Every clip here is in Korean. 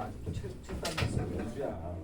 아직도 책단 있어요. 연수야.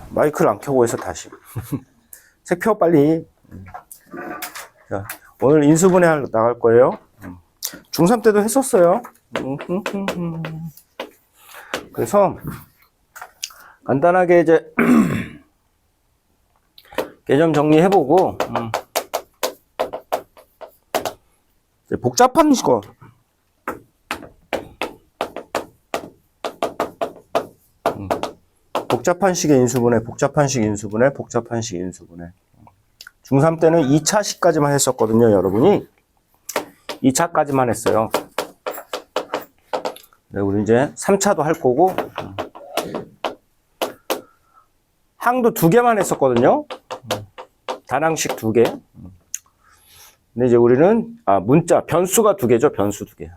마이크를 안 켜고 해서 다시. 책 펴, 빨리. 자, 오늘 인수분해 나갈 거예요. 중3 때도 했었어요. 그래서, 간단하게 이제, 개념 정리해보고, 이제 복잡한 거. 복잡한식의 인수분해, 복잡한식 인수분해, 복잡한식 인수분해. 중3 때는 2차식까지만 했었거든요, 여러분이. 2차까지만 했어요. 네, 우리 이제 3차도 할 거고, 항도 2개만 했었거든요. 단항식 2개. 근데 이제 우리는, 문자, 변수가 2개죠, 변수 2개.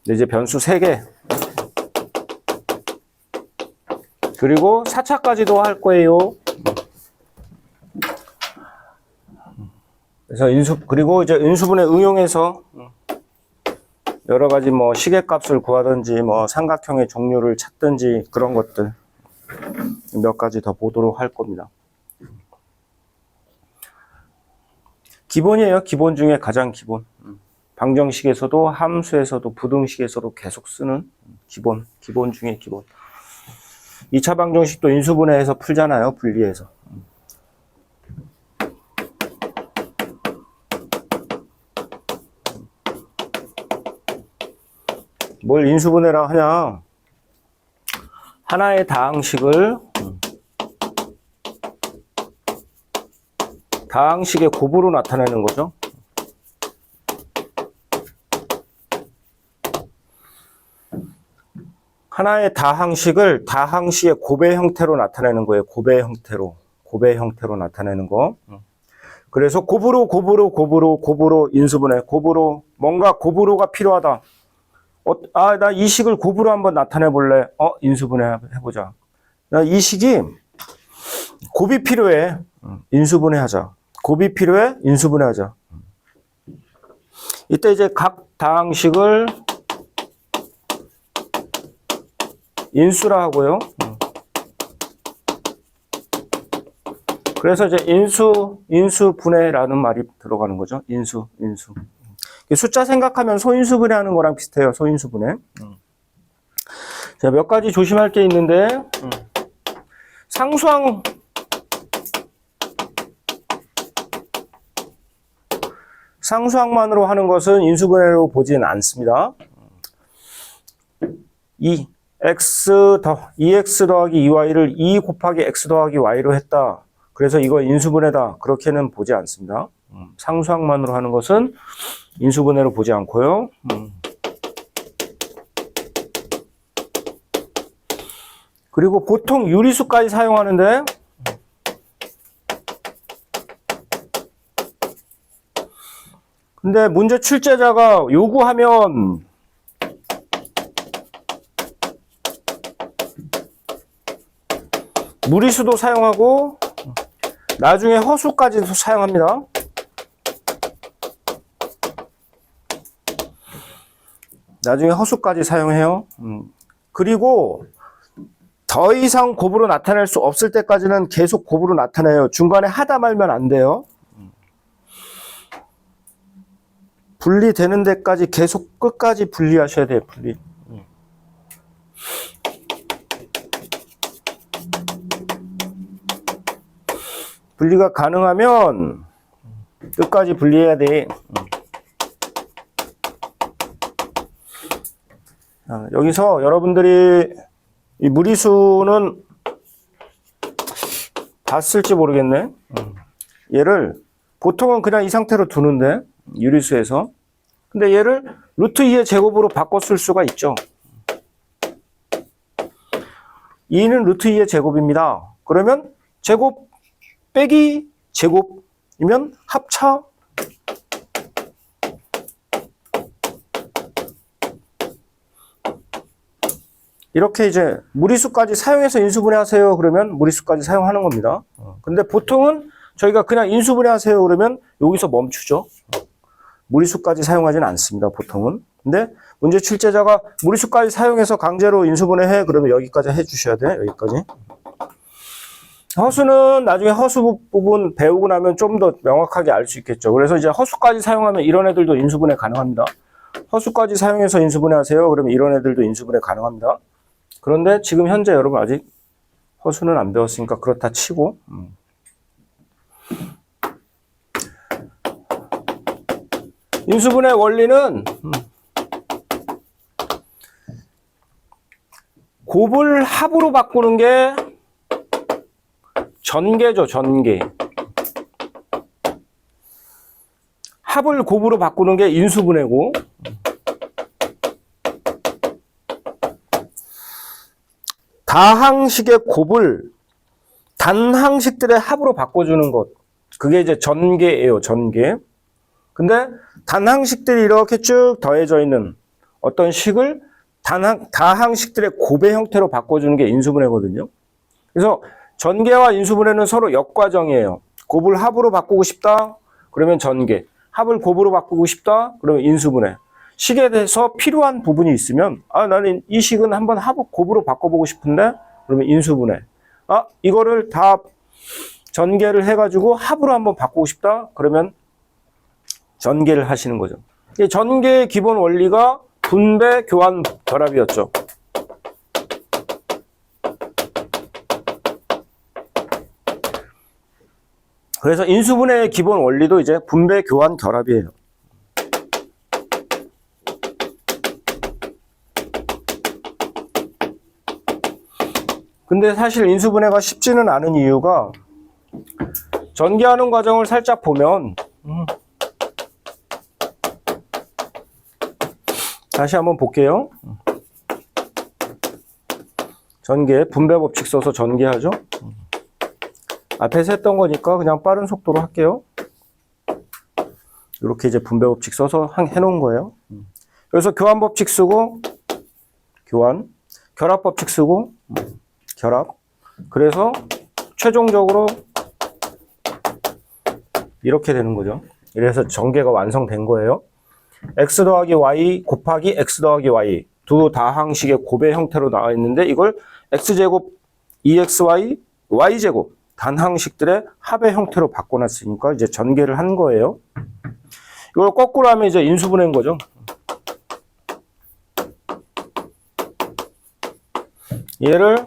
근데 이제 변수 3개. 그리고 4차까지도 할 거예요. 그래서 그리고 이제 인수분해 응용해서 여러 가지 뭐 시계값을 구하든지 뭐 삼각형의 종류를 찾든지 그런 것들 몇 가지 더 보도록 할 겁니다. 기본이에요. 기본 중에 가장 기본. 방정식에서도 함수에서도 부등식에서도 계속 쓰는 기본 중에 기본. 2차 방정식도 인수분해해서 풀잖아요. 분리해서. 뭘 인수분해라 하냐. 하나의 다항식을 다항식의 곱으로 나타내는 거죠. 하나의 다항식을 다항식의 곱의 형태로 나타내는 거예요. 곱의 형태로 나타내는 거. 그래서 곱으로 인수분해. 곱으로 뭔가 곱으로가 필요하다. 나 이 식을 곱으로 한번 나타내 볼래. 인수분해 해보자. 나 이 식이 곱이 필요해. 인수분해 하자. 곱이 필요해. 인수분해 하자. 이때 이제 각 다항식을 인수라 하고요. 그래서 이제 인수분해라는 말이 들어가는 거죠. 인수. 숫자 생각하면 소인수분해 하는 거랑 비슷해요. 소인수분해. 자, 몇 가지 조심할 게 있는데, 상수항만으로 하는 것은 인수분해로 보지는 않습니다. 2x 더하기 2y를 2 곱하기 x 더하기 y로 했다. 그래서 이거 인수분해다. 그렇게는 보지 않습니다. 상수항만으로 하는 것은 인수분해로 보지 않고요. 그리고 보통 유리수까지 사용하는데 근데 문제 출제자가 요구하면 무리수도 사용하고 나중에 허수까지도 사용합니다. 나중에 허수까지 사용해요. 그리고 더 이상 곱으로 나타낼 수 없을 때까지는 계속 곱으로 나타내요. 중간에 하다 말면 안 돼요. 분리되는 데까지 계속 끝까지 분리하셔야 돼요. 분리. 분리가 가능하면 끝까지 분리해야 돼. 여기서 여러분들이 이 무리수는 봤을지 모르겠네. 얘를 보통은 그냥 이 상태로 두는데 유리수에서. 근데 얘를 루트 2의 제곱으로 바꿔 쓸 수가 있죠. 2는 루트 2의 제곱입니다. 그러면 제곱 빼기 제곱이면 합차. 이렇게 이제 무리수까지 사용해서 인수분해 하세요. 그러면 무리수까지 사용하는 겁니다. 근데 보통은 저희가 그냥 인수분해 하세요. 그러면 여기서 멈추죠. 무리수까지 사용하지는 않습니다. 보통은. 근데 문제 출제자가 무리수까지 사용해서 강제로 인수분해 해. 그러면 여기까지 해주셔야 돼. 여기까지. 허수는 나중에 허수 부분 배우고 나면 좀 더 명확하게 알 수 있겠죠. 그래서 이제 허수까지 사용하면 이런 애들도 인수분해 가능합니다. 허수까지 사용해서 인수분해 하세요. 그러면 이런 애들도 인수분해 가능합니다. 그런데 지금 현재 여러분 아직 허수는 안 배웠으니까 그렇다 치고. 인수분해 원리는 곱을 합으로 바꾸는 게 전개죠, 전개. 합을 곱으로 바꾸는 게 인수분해고, 다항식의 곱을 단항식들의 합으로 바꿔주는 것. 그게 이제 전개예요, 전개. 근데 단항식들이 이렇게 쭉 더해져 있는 어떤 식을 다항식들의 곱의 형태로 바꿔주는 게 인수분해거든요. 그래서 전개와 인수분해는 서로 역과정이에요. 곱을 합으로 바꾸고 싶다? 그러면 전개. 합을 곱으로 바꾸고 싶다? 그러면 인수분해. 식에 대해서 필요한 부분이 있으면 나는 이 식은 한번 곱으로 바꿔보고 싶은데? 그러면 인수분해. 이거를 다 전개를 해가지고 합으로 한번 바꾸고 싶다? 그러면 전개를 하시는 거죠. 이 전개의 기본 원리가 분배, 교환, 결합이었죠. 그래서 인수분해의 기본 원리도 이제 분배, 교환, 결합이에요. 근데 사실 인수분해가 쉽지는 않은 이유가 전개하는 과정을 살짝 보면 다시 한번 볼게요. 전개, 분배 법칙 써서 전개하죠. 앞에서 했던 거니까 그냥 빠른 속도로 할게요. 이렇게 이제 분배 법칙 써서 해놓은 거예요. 그래서 교환 법칙 쓰고 교환, 결합 법칙 쓰고 결합. 그래서 최종적으로 이렇게 되는 거죠. 이래서 전개가 완성된 거예요. x 더하기 y 곱하기 x 더하기 y 두 다항식의 곱의 형태로 나와 있는데 이걸 x제곱 2xy y제곱 단항식들의 합의 형태로 바꿔놨으니까 이제 전개를 한 거예요. 이걸 거꾸로 하면 이제 인수분해인 거죠. 얘를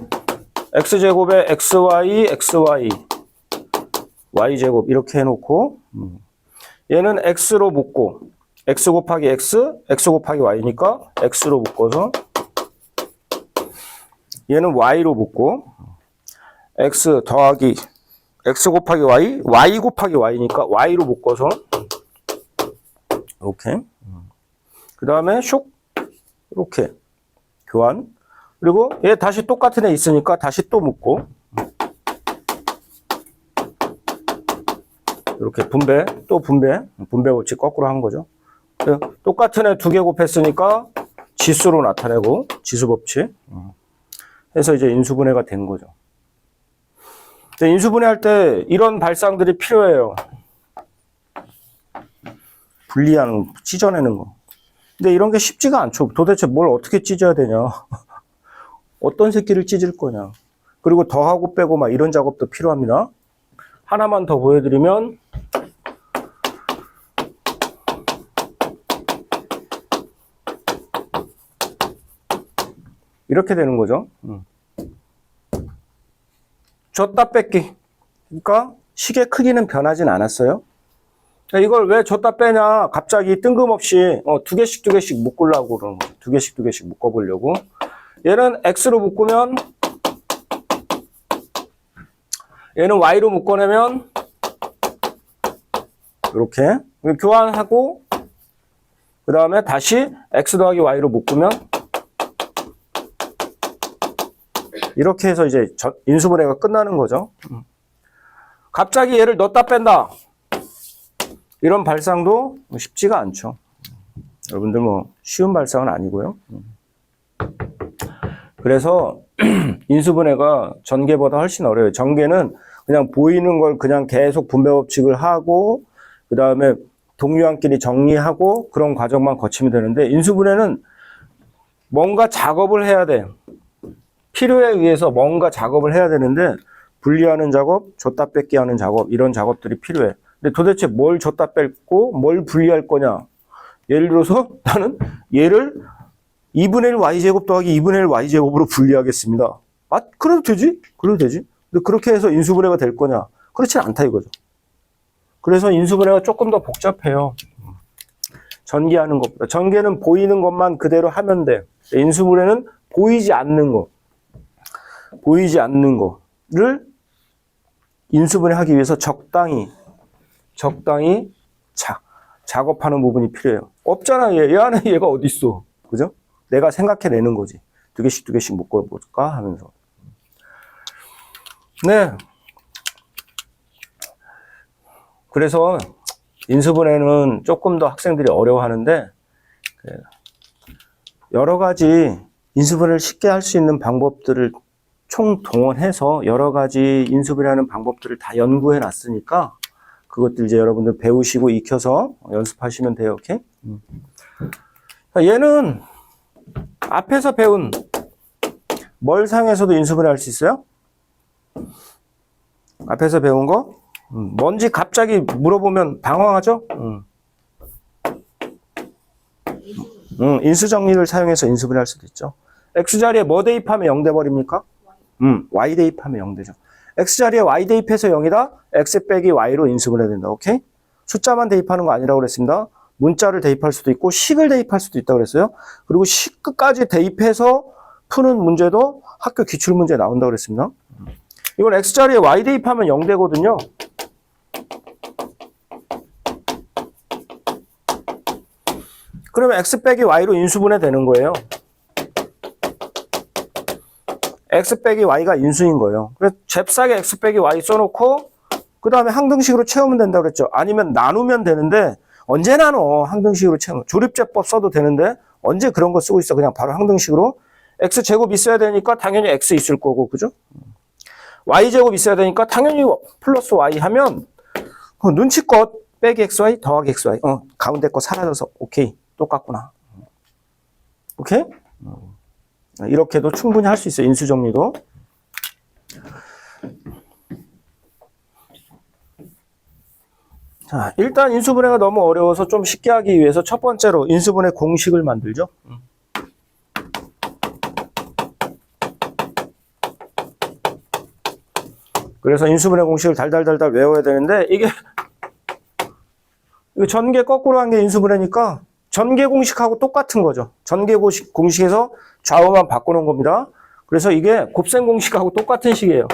x제곱에 xy, xy, y제곱 이렇게 해놓고 얘는 x로 묶고 x 곱하기 x, x 곱하기 y니까 x로 묶어서 얘는 y로 묶고 x 더하기 x 곱하기 y, y 곱하기 y니까 y로 묶어서 이렇게 그 다음에 슉 이렇게 교환. 그리고 얘 다시 똑같은 애 있으니까 다시 또 묶고 이렇게 분배, 또 분배 법칙 거꾸로 한 거죠. 똑같은 애 두 개 곱했으니까 지수로 나타내고 지수 법칙 해서 이제 인수분해가 된 거죠. 인수분해 할 때 이런 발상들이 필요해요. 분리하는, 찢어내는 거. 근데 이런 게 쉽지가 않죠. 도대체 뭘 어떻게 찢어야 되냐. 어떤 새끼를 찢을 거냐. 그리고 더하고 빼고 막 이런 작업도 필요합니다. 하나만 더 보여드리면 이렇게 되는 거죠. 줬다 뺏기. 그러니까 식의 크기는 변하진 않았어요. 이걸 왜 줬다 빼냐? 갑자기 뜬금없이 두 개씩 묶으려고 그러는 거예요. 두 개씩 묶어보려고. 얘는 X로 묶으면 얘는 Y로 묶어내면 이렇게 교환하고 그 다음에 다시 X 더하기 Y로 묶으면 이렇게 해서 이제 인수분해가 끝나는 거죠. 갑자기 얘를 넣었다 뺀다. 이런 발상도 쉽지가 않죠. 여러분들 뭐 쉬운 발상은 아니고요. 그래서 인수분해가 전개보다 훨씬 어려워요. 전개는 그냥 보이는 걸 그냥 계속 분배 법칙을 하고 그 다음에 동류항끼리 정리하고 그런 과정만 거치면 되는데 인수분해는 뭔가 작업을 해야 돼. 필요에 의해서 뭔가 작업을 해야 되는데 분리하는 작업, 줬다 뺏기 하는 작업 이런 작업들이 필요해. 근데 도대체 뭘 줬다 뺏고 뭘 분리할 거냐. 예를 들어서 나는 얘를 2분의 1 y제곱 더하기 2분의 1 y제곱으로 분리하겠습니다. 아, 그래도 되지? 그래도 되지? 근데 그렇게 해서 인수분해가 될 거냐? 그렇지 않다 이거죠. 그래서 인수분해가 조금 더 복잡해요. 전개하는 것보다. 전개는 보이는 것만 그대로 하면 돼. 인수분해는 보이지 않는 거. 보이지 않는 거를 인수분해하기 위해서 적당히 작업하는 부분이 필요해요. 없잖아, 얘 안에 얘가 어디 있어. 그죠? 내가 생각해내는 거지. 두 개씩 묶어볼까 하면서. 네. 그래서 인수분해는 조금 더 학생들이 어려워하는데 여러 가지 인수분해를 쉽게 할 수 있는 방법들을 총동원해서 여러 가지 인수분해하는 방법들을 다 연구해 놨으니까 그것들 이제 여러분들 배우시고 익혀서 연습하시면 돼요. 오케이? 얘는 앞에서 배운 멀상에서도 인수분해 할 수 있어요? 앞에서 배운 거? 뭔지 갑자기 물어보면 당황하죠? 인수정리를 사용해서 인수분해 할 수도 있죠. X자리에 뭐 대입하면 0 돼버립니까? Y 대입하면 0 되죠. X자리에 Y 대입해서 0이다? X 빼기 Y로 인수분해 된다. 오케이? 숫자만 대입하는 거 아니라고 그랬습니다. 문자를 대입할 수도 있고 식을 대입할 수도 있다고 그랬어요. 그리고 식 끝까지 대입해서 푸는 문제도 학교 기출문제에 나온다고 그랬습니다. 이건 X자리에 Y 대입하면 0 되거든요. 그러면 X 빼기 Y로 인수분해 되는 거예요. X 빼기 Y가 인수인 거예요. 그래서 잽싸게 X 빼기 Y 써놓고 그 다음에 항등식으로 채우면 된다고 그랬죠. 아니면 나누면 되는데 언제 나눠? 항등식으로 채우면. 조립제법 써도 되는데 언제 그런 거 쓰고 있어? 그냥 바로 항등식으로. X제곱 있어야 되니까 당연히 X 있을 거고, 그죠? Y제곱 있어야 되니까 당연히 플러스 Y 하면 눈치껏 빼기 XY 더하기 XY. 가운데 거 사라져서 오케이. 똑같구나. 오케이? 이렇게도 충분히 할 수 있어요. 인수정리도. 자, 일단 인수분해가 너무 어려워서 좀 쉽게 하기 위해서 첫 번째로 인수분해 공식을 만들죠. 그래서 인수분해 공식을 달달달달 외워야 되는데 이게 전개 거꾸로 한 게 인수분해니까 전개 공식하고 똑같은 거죠. 전개 공식에서 좌우만 바꿔놓은 겁니다. 그래서 이게 곱셈 공식하고 똑같은 식이에요.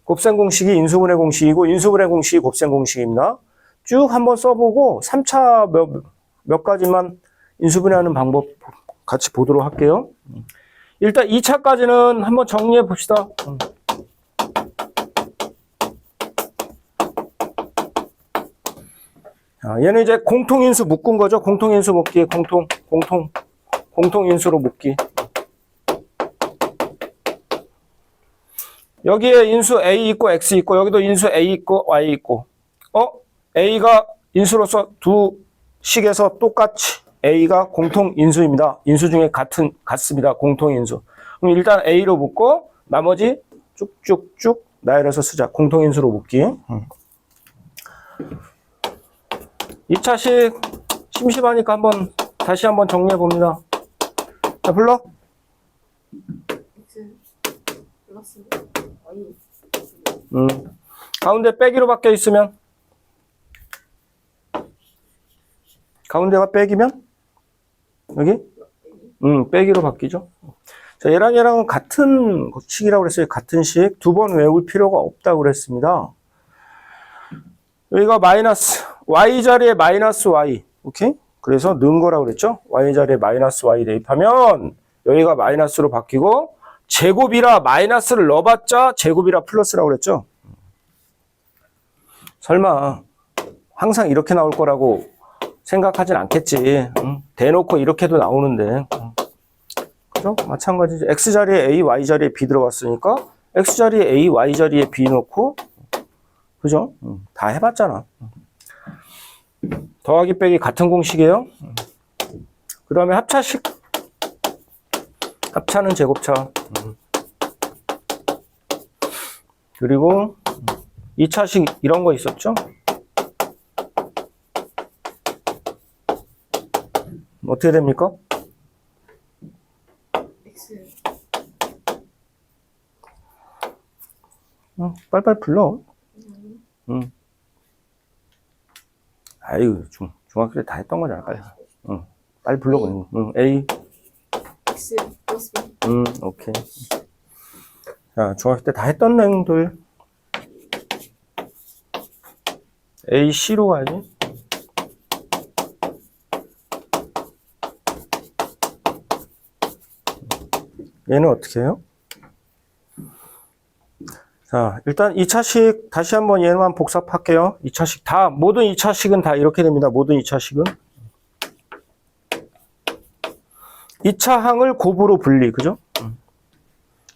곱셈 공식이 인수분해 공식이고 인수분해 공식이 곱셈 공식입니다. 쭉 한번 써보고 3차 몇 가지만 인수분해하는 방법 같이 보도록 할게요. 일단 2차까지는 한번 정리해 봅시다. 얘는 이제 공통인수 묶은 거죠. 공통인수 묶기, 공통인수로 묶기. 여기에 인수 A 있고 X 있고 여기도 인수 A 있고 Y 있고 A가 인수로서 두 식에서 똑같이 A가 공통인수입니다. 인수 중에 같습니다. 공통인수. 그럼 일단 A로 묶고 나머지 쭉쭉쭉 나열해서 쓰자. 공통인수로 묶기. 2차식 심심하니까 다시 한번 정리해 봅니다. 자, 불러. X 플러스 Y. 가운데 빼기로 바뀌어 있으면 가운데가 빼기면 여기 빼기로 바뀌죠. 자, 얘랑은 같은 식이라고 그랬어요. 같은 식. 두 번 외울 필요가 없다고 그랬습니다. 여기가 마이너스 y 자리에 마이너스 y. 오케이? 그래서 넣은 거라고 그랬죠. y 자리에 마이너스 y 대입하면 여기가 마이너스로 바뀌고 제곱이라 마이너스를 넣어봤자 제곱이라 플러스라고 그랬죠. 설마 항상 이렇게 나올 거라고 생각하진 않겠지. 대놓고 이렇게도 나오는데. 그죠? 마찬가지죠. x 자리에 a, y 자리에 b 들어갔으니까 x 자리에 a, y 자리에 b 넣고 그죠? 다 해봤잖아. 더하기 빼기 같은 공식이에요. 그 다음에 합차식. 합차는 제곱차. 그리고 2차식 이런 거 있었죠? 어떻게 됩니까? X 빨리빨리 불러. 아유, 중학교 때 다 했던 거잖아, 빨리. 빨리 불러, 그냥. A. X 플러스 B. 오케이. 자, 중학교 때 다 했던 내용들. A, C로 가야지. 얘는 어떻게 해요? 자, 일단 2차식 다시 한번 얘만 복습할게요. 2차식 다, 모든 2차식은 다 이렇게 됩니다. 모든 2차식은. 2차 항을 곱으로 분리, 그죠?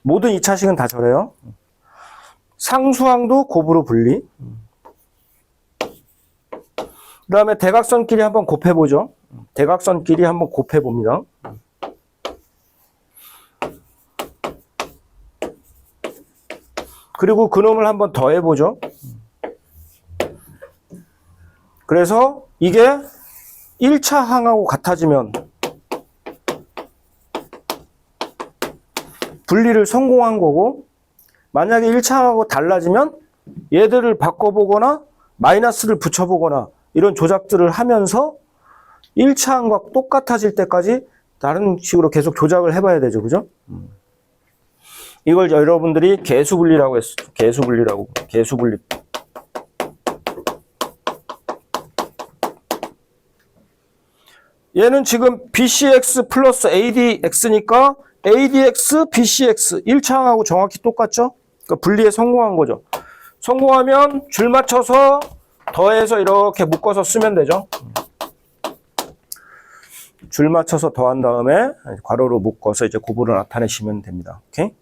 모든 2차식은 다 저래요. 상수항도 곱으로 분리. 그 다음에 대각선끼리 한번 곱해보죠. 대각선끼리 한번 곱해봅니다. 그리고 그놈을 한번 더해보죠. 그래서 이게 1차 항하고 같아지면 분리를 성공한 거고, 만약에 1차 항하고 달라지면 얘들을 바꿔보거나 마이너스를 붙여보거나 이런 조작들을 하면서 1차 항과 똑같아질 때까지 다른 식으로 계속 조작을 해봐야 되죠. 그죠? 이걸 여러분들이 개수분리라고 했어요. 개수분리라고. 개수분리. 얘는 지금 BCX 플러스 ADX니까 ADX, BCX 1차항하고 정확히 똑같죠? 그러니까 분리에 성공한 거죠. 성공하면 줄 맞춰서 더해서 이렇게 묶어서 쓰면 되죠. 줄 맞춰서 더한 다음에 괄호로 묶어서 이제 곱으로 나타내시면 됩니다. 오케이?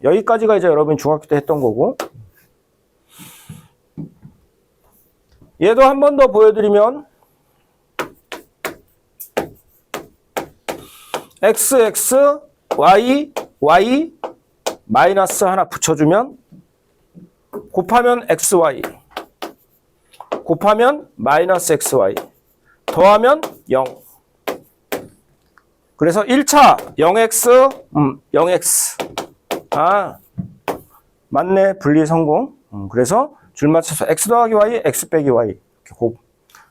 여기까지가 이제 여러분 중학교 때 했던 거고, 얘도 한 번 더 보여드리면 XX, Y, Y 마이너스 하나 붙여주면 곱하면 XY 곱하면 마이너스 XY 더하면 0. 그래서 1차 0X 0X 아, 맞네. 분리 성공. 그래서 줄 맞춰서 x 더하기 y, x 빼기 y 이렇게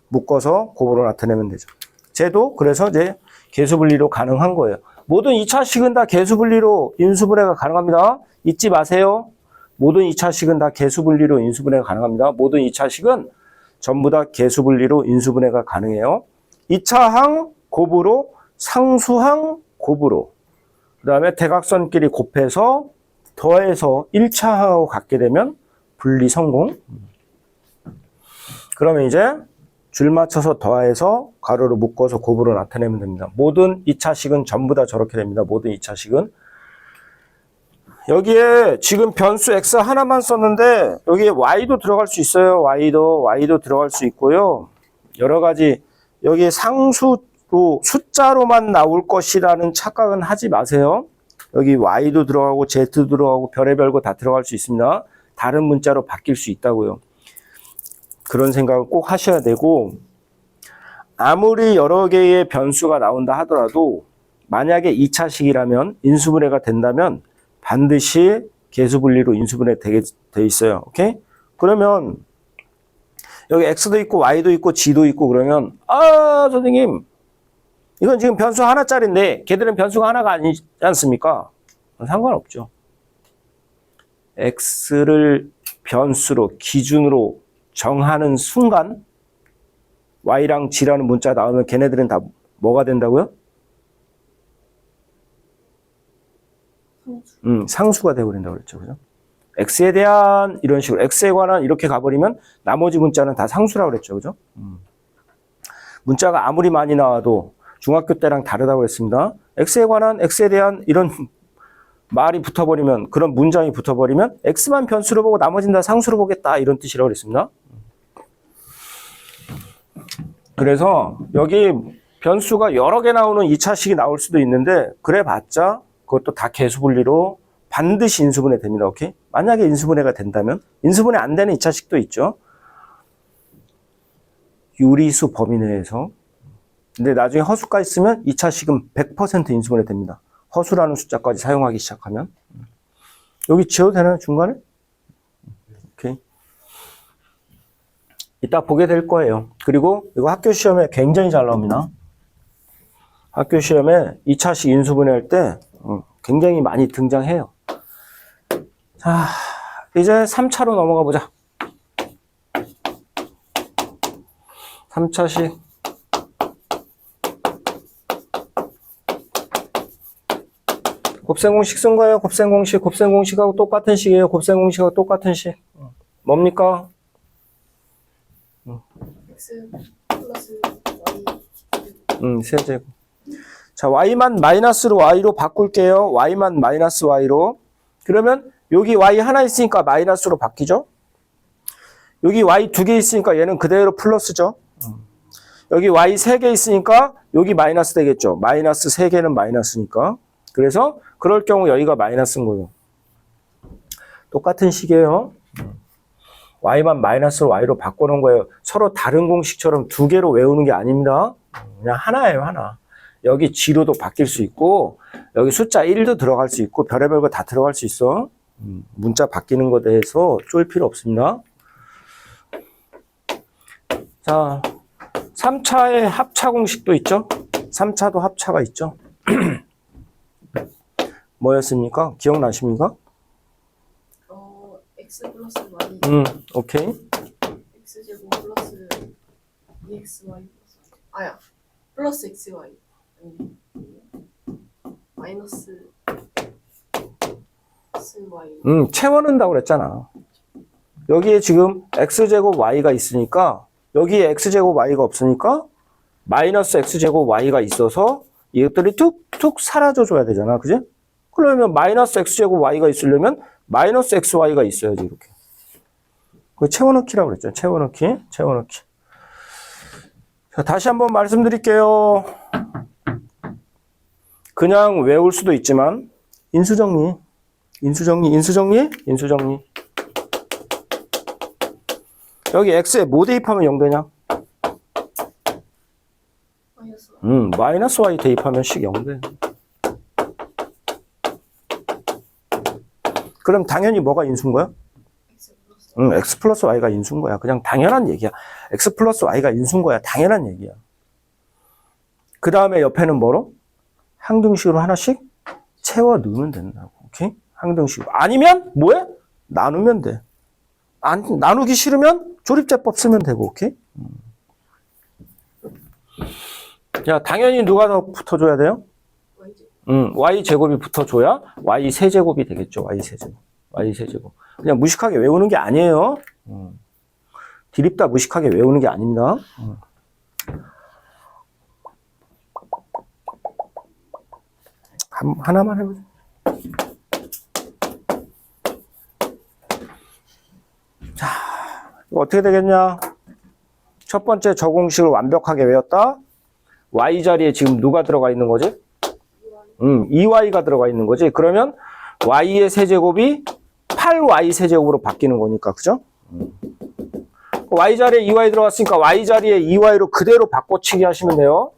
묶어서 곱으로 나타내면 되죠. 쟤도 그래서 이제 개수분리로 가능한 거예요. 모든 2차식은 다 개수분리로 인수분해가 가능합니다. 잊지 마세요. 모든 2차식은 다 개수분리로 인수분해가 가능합니다. 모든 2차식은 전부 다 개수분리로 인수분해가 가능해요. 2차항 곱으로, 상수항 곱으로, 그 다음에 대각선끼리 곱해서 더해서 1차하고 같게 되면 분리 성공. 그러면 이제 줄 맞춰서 더해서 가로로 묶어서 곱으로 나타내면 됩니다. 모든 2차식은 전부 다 저렇게 됩니다. 모든 2차식은. 여기에 지금 변수 x 하나만 썼는데 여기에 y도 들어갈 수 있어요. y도 들어갈 수 있고요. 여러 가지 여기 상수로 숫자로만 나올 것이라는 착각은 하지 마세요. 여기 y도 들어가고 z도 들어가고 별의별 거 다 들어갈 수 있습니다. 다른 문자로 바뀔 수 있다고요. 그런 생각을 꼭 하셔야 되고, 아무리 여러 개의 변수가 나온다 하더라도 만약에 2차식이라면 인수분해가 된다면 반드시 계수분리로 인수분해 되게 돼 있어요. 오케이? 그러면 여기 x도 있고 y도 있고 g도 있고 그러면 선생님 이건 지금 변수 하나짜리인데 걔들은 변수가 하나가 아니지 않습니까? 상관없죠. x를 변수로 기준으로 정하는 순간 y랑 g라는 문자 나오면 걔네들은 다 뭐가 된다고요? 상수가 되어버린다고 그랬죠. 그죠? x에 대한 이런 식으로 x에 관한 이렇게 가버리면 나머지 문자는 다 상수라고 그랬죠. 그죠? 문자가 아무리 많이 나와도 중학교 때랑 다르다고 했습니다. x에 관한 x에 대한 이런 말이 붙어버리면, 그런 문장이 붙어버리면 x만 변수로 보고 나머지는 다 상수로 보겠다 이런 뜻이라고 그랬습니다. 그래서 여기 변수가 여러 개 나오는 2차식이 나올 수도 있는데 그래봤자 그것도 다 계수분리로 반드시 인수분해 됩니다. 오케이? 만약에 인수분해가 된다면, 인수분해 안 되는 2차식도 있죠. 유리수 범위 내에서. 근데 나중에 허수가 있으면 2차식은 100% 인수분해 됩니다. 허수라는 숫자까지 사용하기 시작하면. 여기 지워도 되나요? 중간에? 오케이. 이따 보게 될 거예요. 그리고 이거 학교 시험에 굉장히 잘 나옵니다. 학교 시험에 2차식 인수분해할 때 굉장히 많이 등장해요. 자, 이제 3차로 넘어가 보자. 3차식. 곱셈공식 쓴 거예요. 곱셈공식. 곱셈공식하고 똑같은 식이에요. 곱셈공식하고 똑같은 식. 뭡니까? x 플러스 y 세제곱. 자, y만 마이너스로 y로 바꿀게요. y만 마이너스 y로. 그러면 여기 y 하나 있으니까 마이너스로 바뀌죠. 여기 y 두 개 있으니까 얘는 그대로 플러스죠. 여기 y 세 개 있으니까 여기 마이너스 되겠죠. 마이너스 세 개는 마이너스니까. 그래서 그럴 경우 여기가 마이너스인 거예요. 똑같은 식이에요. y만 마이너스로 y로 바꿔놓은 거예요. 서로 다른 공식처럼 두 개로 외우는 게 아닙니다. 그냥 하나예요, 하나. 여기 g로도 바뀔 수 있고 여기 숫자 1도 들어갈 수 있고 별의별 거 다 들어갈 수 있어. 문자 바뀌는 거에 대해서 쫄 필요 없습니다. 자, 3차의 합차 공식도 있죠. 3차도 합차가 있죠. 뭐였습니까? 기억나십니까? x 플러스 y 오케이. x제곱 플러스 2xy 아야 플러스 xy 마이너스 xy 채워넣는다고 그랬잖아. 여기에 지금 x제곱 y가 있으니까 여기에 x제곱 y가 없으니까 마이너스 x제곱 y가 있어서 이것들이 툭툭 사라져 줘야 되잖아. 그지? 그러면 마이너스 x제곱 y가 있으려면 마이너스 xy가 있어야지. 이렇게. 그 채워넣기라고 그랬죠. 채워넣기. 자, 다시 한번 말씀드릴게요. 그냥 외울 수도 있지만 인수정리. 여기 x에 뭐 대입하면 0 되냐? 마이너스 y 대입하면 식 0 돼. 그럼 당연히 뭐가 인수인 거야? x 플러스 y가 인수인 거야. 그냥 당연한 얘기야. x 플러스 y가 인수인 거야. 당연한 얘기야. 그 다음에 옆에는 뭐로? 항등식으로 하나씩 채워 넣으면 된다고. 오케이? 항등식으로. 아니면 뭐해? 나누면 돼. 나누기 싫으면 조립제법 쓰면 되고. 오케이? 야, 당연히 누가 더 붙어줘야 돼요? y 제곱이 붙어줘야 y 세제곱이 되겠죠. y 세제곱. 그냥 무식하게 외우는 게 아니에요. 디립다 무식하게 외우는 게 아닙니다. 하나만 해보자. 자, 이거 어떻게 되겠냐? 첫 번째 저 공식을 완벽하게 외웠다. y 자리에 지금 누가 들어가 있는 거지? 2y가 들어가 있는 거지. 그러면 y의 세제곱이 8y 세제곱으로 바뀌는 거니까, 그죠? y 자리에 2y 들어갔으니까 y 자리에 2y로 그대로 바꿔치기 하시면 돼요.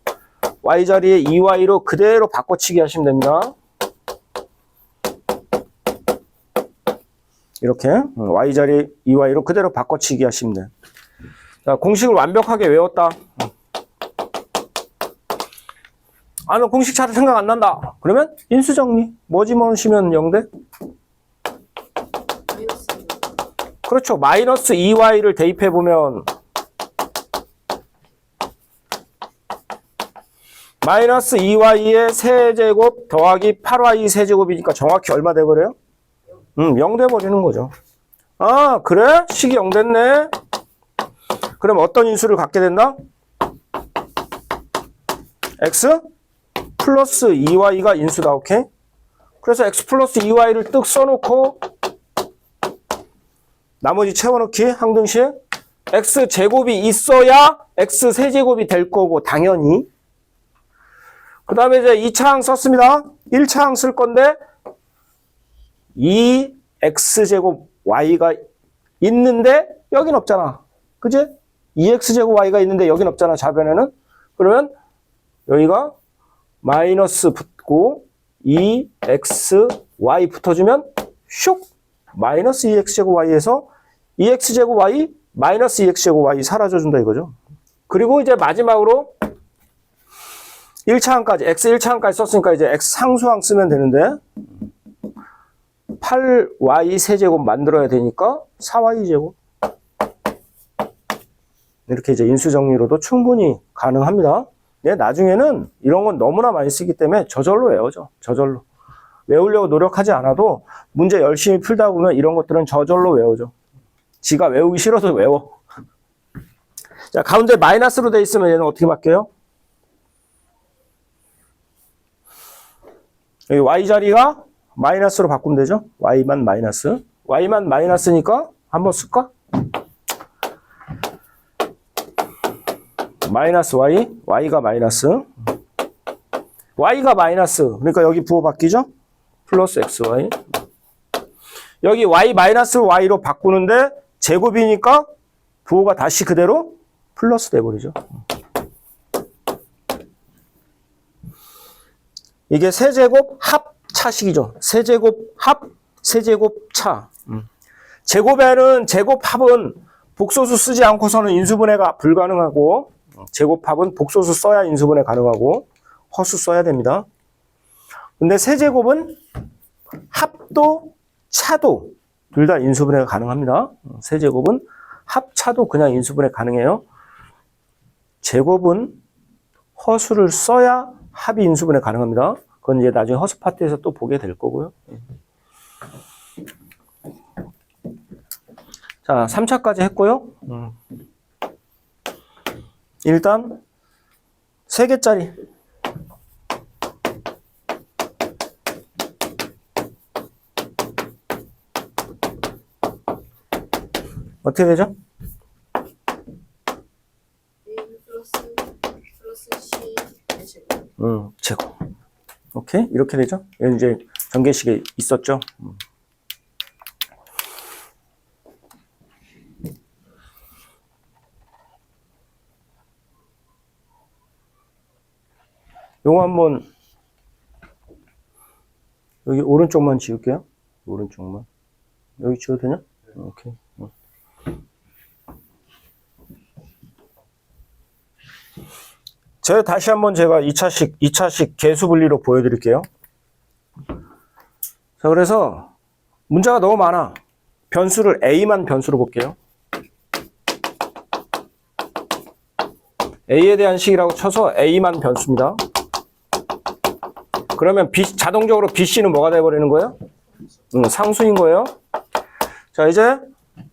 y 자리에 2y로 그대로 바꿔치기 하시면 됩니다. 이렇게 y 자리에 2y로 그대로 바꿔치기 하시면 돼요. 자, 공식을 완벽하게 외웠다. 아, 너 공식 잘 생각 안 난다. 그러면 인수정리. 뭐 집어넣으시면 0돼? 마이너스 그렇죠. 마이너스 2y를 대입해보면 마이너스 2y의 세제곱 더하기 8y 세제곱이니까 정확히 얼마 돼버려요? 0 돼버리는 거죠. 아, 그래? 식이 0 됐네. 그럼 어떤 인수를 갖게 된다? x 플러스 2y가 인수다. 오케이? 그래서 x 플러스 2y를 뜩 써놓고 나머지 채워넣기 항등식. x 제곱이 있어야 x 세제곱이 될 거고 당연히. 그 다음에 이제 2차항 썼습니다. 1차항 쓸 건데 2x제곱 y가 있는데 여긴 없잖아. 그지? 2x제곱 y가 있는데 여긴 없잖아. 좌변에는. 그러면 여기가 마이너스 붙고 2xy 붙어주면 슉! 마이너스 2x제곱 y에서 2x제곱 y 마이너스 2x제곱 y 사라져준다 이거죠. 그리고 이제 마지막으로 1차항까지 x 1차항까지 썼으니까 이제 x 상수항 쓰면 되는데 8y 세제곱 만들어야 되니까 4y 제곱. 이렇게 이제 인수정리로도 충분히 가능합니다. 네, 나중에는 이런 건 너무나 많이 쓰기 때문에 저절로 외워져. 저절로. 외우려고 노력하지 않아도 문제 열심히 풀다 보면 이런 것들은 저절로 외워져. 지가 외우기 싫어도 외워. 자, 가운데 마이너스로 돼 있으면 얘는 어떻게 바뀌어요? 여기 y 자리가 마이너스로 바꾸면 되죠? y만 마이너스. y만 마이너스니까 한번 쓸까? 마이너스 y, y가 마이너스. y가 마이너스. 그러니까 여기 부호 바뀌죠? 플러스 xy. 여기 y 마이너스 y로 바꾸는데 제곱이니까 부호가 다시 그대로 플러스 돼버리죠. 이게 세제곱 합차식이죠. 세제곱 합, 세제곱 차. 제곱에는 제곱합은 복소수 쓰지 않고서는 인수분해가 불가능하고 제곱합은 복소수 써야 인수분해 가능하고 허수 써야 됩니다. 근데 세제곱은 합도 차도 둘 다 인수분해가 가능합니다. 세제곱은 합차도 그냥 인수분해 가능해요. 제곱은 허수를 써야 합이 인수분해 가능합니다. 그건 이제 나중에 허수 파트에서 또 보게 될 거고요. 자, 3차까지 했고요. 일단 3개짜리. 어떻게 되죠? A 플러스 C 제곱. 제곱. 오케이, 이렇게 되죠? 얘는 이제 전개식에 있었죠. 요거 한번 여기 오른쪽만 지울게요. 오른쪽만. 여기 지워도 되냐? 오케이. 다시 한번 제가 2차식 개수 분리로 보여드릴게요. 자, 그래서 문제가 너무 많아. 변수를 A만 변수로 볼게요. A에 대한 식이라고 쳐서 A만 변수입니다. 그러면 자동적으로 BC는 뭐가 돼버리는 거예요? 상수인 거예요. 자, 이제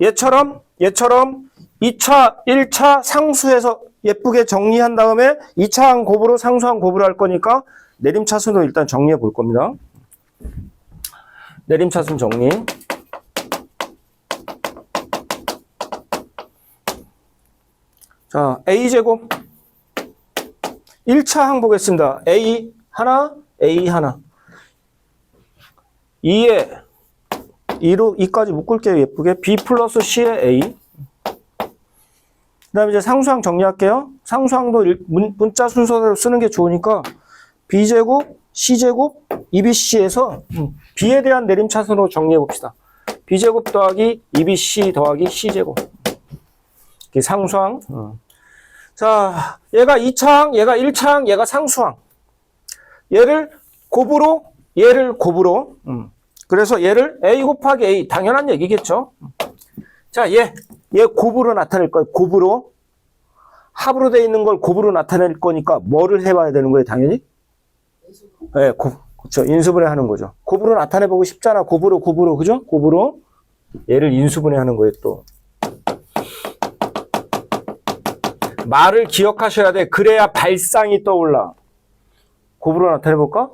얘처럼 2차, 1차 상수에서 예쁘게 정리한 다음에 2차항 곱으로 상수항 곱으로 할 거니까 내림차순으로 일단 정리해 볼 겁니다. 내림차순 정리. 자, A제곱. 1차 항 보겠습니다. A 하나, A 하나. 2에 2까지 묶을게요. 예쁘게. B 플러스 C에 A. 그 다음에 이제 상수항 정리할게요. 상수항도 문자 순서대로 쓰는 게 좋으니까 B제곱, C제곱, EBC에서 B에 대한 내림차순으로 정리해 봅시다. B제곱 더하기 EBC 더하기 C제곱. 이게 상수항. 자, 얘가 2차항, 얘가 1차항, 얘가 상수항. 얘를 곱으로. 그래서 얘를 A 곱하기 A. 당연한 얘기겠죠. 자, 얘 곱으로 나타낼 거예요. 곱으로. 합으로 되어 있는 걸 곱으로 나타낼 거니까 뭐를 해봐야 되는 거예요, 당연히? 네, 그렇죠. 인수분해 하는 거죠. 곱으로 나타내보고 싶잖아. 곱으로, 그죠? 곱으로. 얘를 인수분해 하는 거예요, 또. 말을 기억하셔야 돼. 그래야 발상이 떠올라. 곱으로 나타내볼까?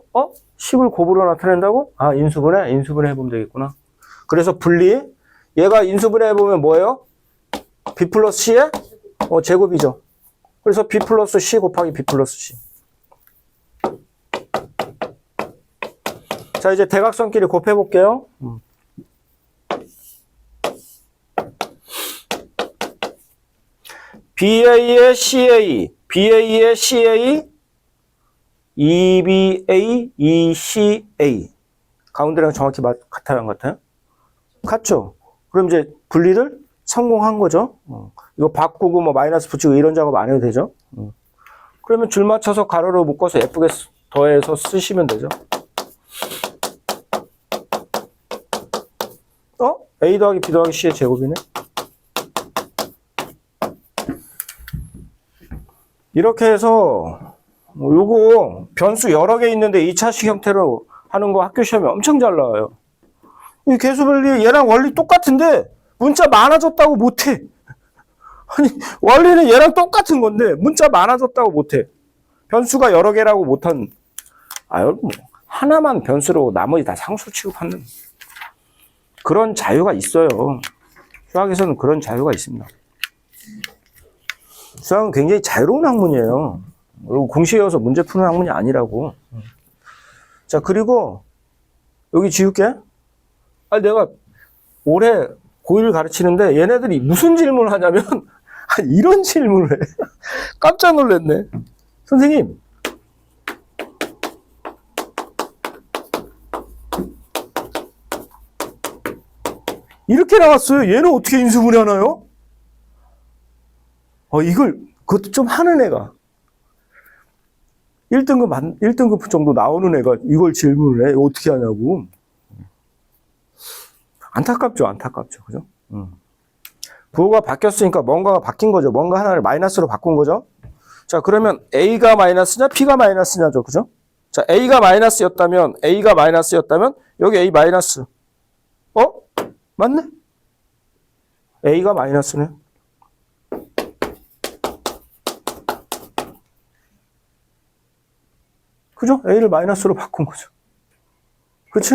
10을 곱으로 나타낸다고? 아, 인수분해 해보면 되겠구나. 그래서 분리. 얘가 인수분해 해보면 뭐예요? B 플러스 C에? 제곱이죠. 그래서 B 플러스 C 곱하기 B 플러스 C. 자, 이제 대각선끼리 곱해볼게요. BA의 CA, BA의 CA, EBA, ECA. 가운데랑 정확히 같아요, 안 같아요? 같죠? 그럼 이제 분리를 성공한 거죠. 이거 바꾸고 뭐 마이너스 붙이고 이런 작업 안 해도 되죠. 그러면 줄 맞춰서 가로로 묶어서 예쁘게 더해서 쓰시면 되죠. A 더하기 B 더하기 C의 제곱이네. 이렇게 해서 요거 변수 여러 개 있는데 2차식 형태로 하는 거 학교 시험에 엄청 잘 나와요. 이 개수분리 얘랑 원리 똑같은데 문자 많아졌다고 못해. 아니 원리는 얘랑 똑같은 건데 문자 많아졌다고 못해. 변수가 여러 개라고 못한. 뭐 하나만 변수로 나머지 다 상수 취급하는 그런 자유가 있어요. 수학에서는 그런 자유가 있습니다. 수학은 굉장히 자유로운 학문이에요. 그리고 공식이어서 문제 푸는 학문이 아니라고. 자, 그리고 여기 지울게. 내가 올해 고1 가르치는데 얘네들이 무슨 질문을 하냐면 이런 질문을 해. 깜짝 놀랐네. 선생님, 이렇게 나왔어요. 얘는 어떻게 인수분해 하나요? 그것도 좀 하는 애가 1등급 정도 나오는 애가 이걸 질문을 해. 어떻게 하냐고. 안타깝죠. 그죠? 부호가 바뀌었으니까 뭔가가 바뀐 거죠. 뭔가 하나를 마이너스로 바꾼 거죠. 자, 그러면 A가 마이너스냐, B가 마이너스냐죠. 그죠? 자, A가 마이너스였다면, 여기 A 마이너스. 맞네? A가 마이너스네. 그죠? A를 마이너스로 바꾼 거죠. 그치?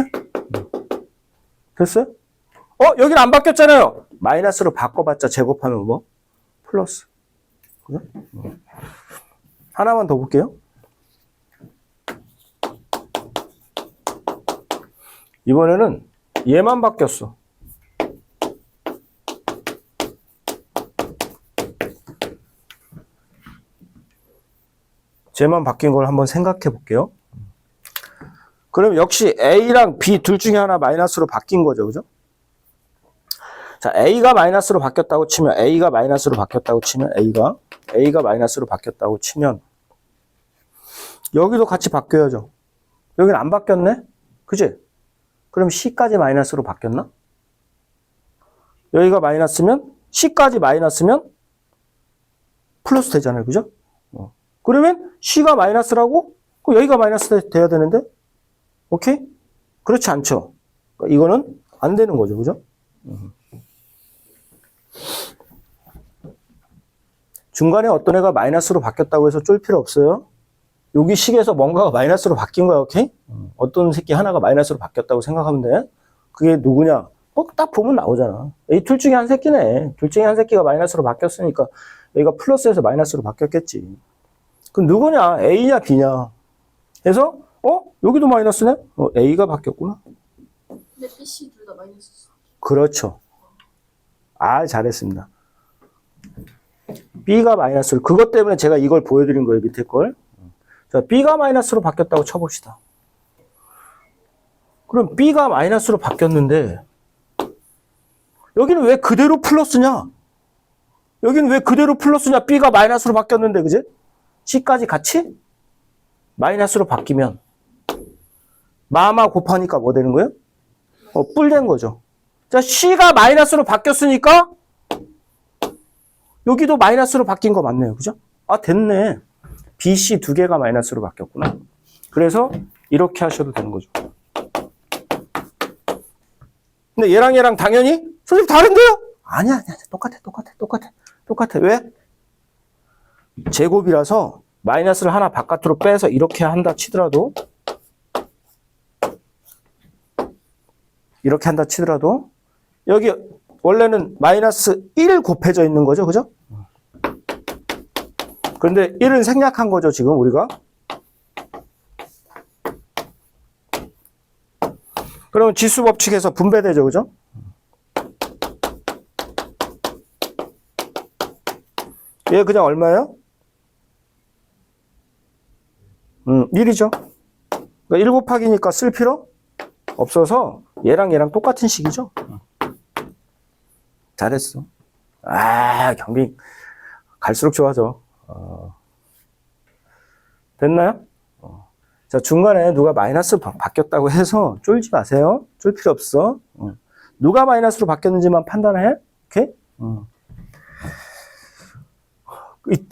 됐어요? 여기는 안 바뀌었잖아요. 마이너스로 바꿔봤자 제곱하면 뭐? 플러스. 그죠? 하나만 더 볼게요. 이번에는 얘만 바뀌었어. 쟤만 바뀐 걸 한번 생각해 볼게요. 그럼 역시 A랑 B 둘 중에 하나 마이너스로 바뀐 거죠. 그죠? 자, A가 마이너스로 바뀌었다고 치면, A가 마이너스로 바뀌었다고 치면, 여기도 같이 바뀌어야죠. 여기는 안 바뀌었네? 그지? 그럼 C까지 마이너스로 바뀌었나? 여기가 마이너스면, C까지 마이너스면, 플러스 되잖아요. 그죠? 그러면 C가 마이너스라고? 그럼 여기가 마이너스 돼야 되는데? 오케이? 그렇지 않죠? 이거는 안 되는 거죠. 그죠? 중간에 어떤 애가 마이너스로 바뀌었다고 해서 쫄 필요 없어요. 여기 식에서 뭔가가 마이너스로 바뀐 거야. 오케이? 어떤 새끼 하나가 마이너스로 바뀌었다고 생각하면 돼. 그게 누구냐? 뭐 딱 보면 나오잖아. 이 둘 중에 한 새끼네. 둘 중에 한 새끼가 마이너스로 바뀌었으니까 여기가 플러스에서 마이너스로 바뀌었겠지. 그럼 누구냐? A냐 B냐? 그래서 여기도 마이너스네? A가 바뀌었구나. 근데 B, C 둘 다 마이너스. 그렇죠. 잘했습니다. B가 마이너스로, 그것 때문에 제가 이걸 보여드린 거예요, 밑에 걸. 자, B가 마이너스로 바뀌었다고 쳐봅시다. 그럼 B가 마이너스로 바뀌었는데, 여기는 왜 그대로 플러스냐? 여기는 왜 그대로 플러스냐? B가 마이너스로 바뀌었는데, 그지? C까지 같이 마이너스로 바뀌면, 마마 곱하니까 뭐 되는 거예요? 뿔 된 거죠. 자, C가 마이너스로 바뀌었으니까, 여기도 마이너스로 바뀐 거 맞네요. 그죠? 됐네. B, C 두 개가 마이너스로 바뀌었구나. 그래서 이렇게 하셔도 되는 거죠. 근데 얘랑 당연히 선생님 다른데요? 아니야. 똑같아. 왜? 제곱이라서 마이너스를 하나 바깥으로 빼서 이렇게 한다 치더라도 여기 원래는 마이너스 1 곱해져 있는 거죠. 그죠? 그런데 1은 생략한 거죠. 지금 우리가. 그러면 지수 법칙에서 분배되죠. 그죠? 얘 그냥 얼마예요? 1이죠. 그러니까 1 곱하기니까 쓸 필요 없어서 얘랑 똑같은 식이죠. 잘했어. 경비 갈수록 좋아져. 됐나요? 자, 중간에 누가 마이너스 바뀌었다고 해서 쫄지 마세요. 쫄 필요 없어. 누가 마이너스로 바뀌었는지만 판단해. 오케이?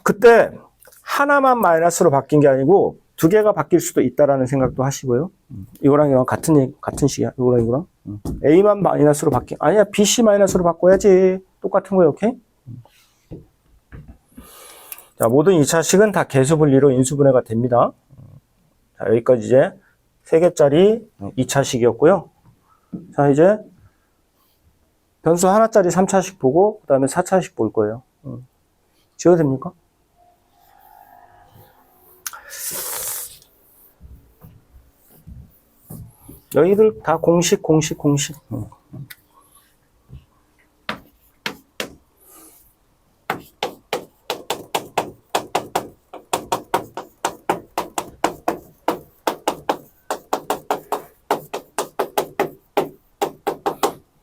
그때 하나만 마이너스로 바뀐 게 아니고 두 개가 바뀔 수도 있다라는 생각도 하시고요. 이거랑 같은 식이야. 이거랑. A만 마이너스로 아니야, B, C 마이너스로 바꿔야지. 똑같은 거예요. 오케이? 자, 모든 2차식은 다 개수분리로 인수분해가 됩니다. 자, 여기까지 이제 3개짜리 2차식이었고요. 자, 이제 변수 하나짜리 3차식 보고, 그 다음에 4차식 볼 거예요. 지워도 됩니까? 여기들 다 공식.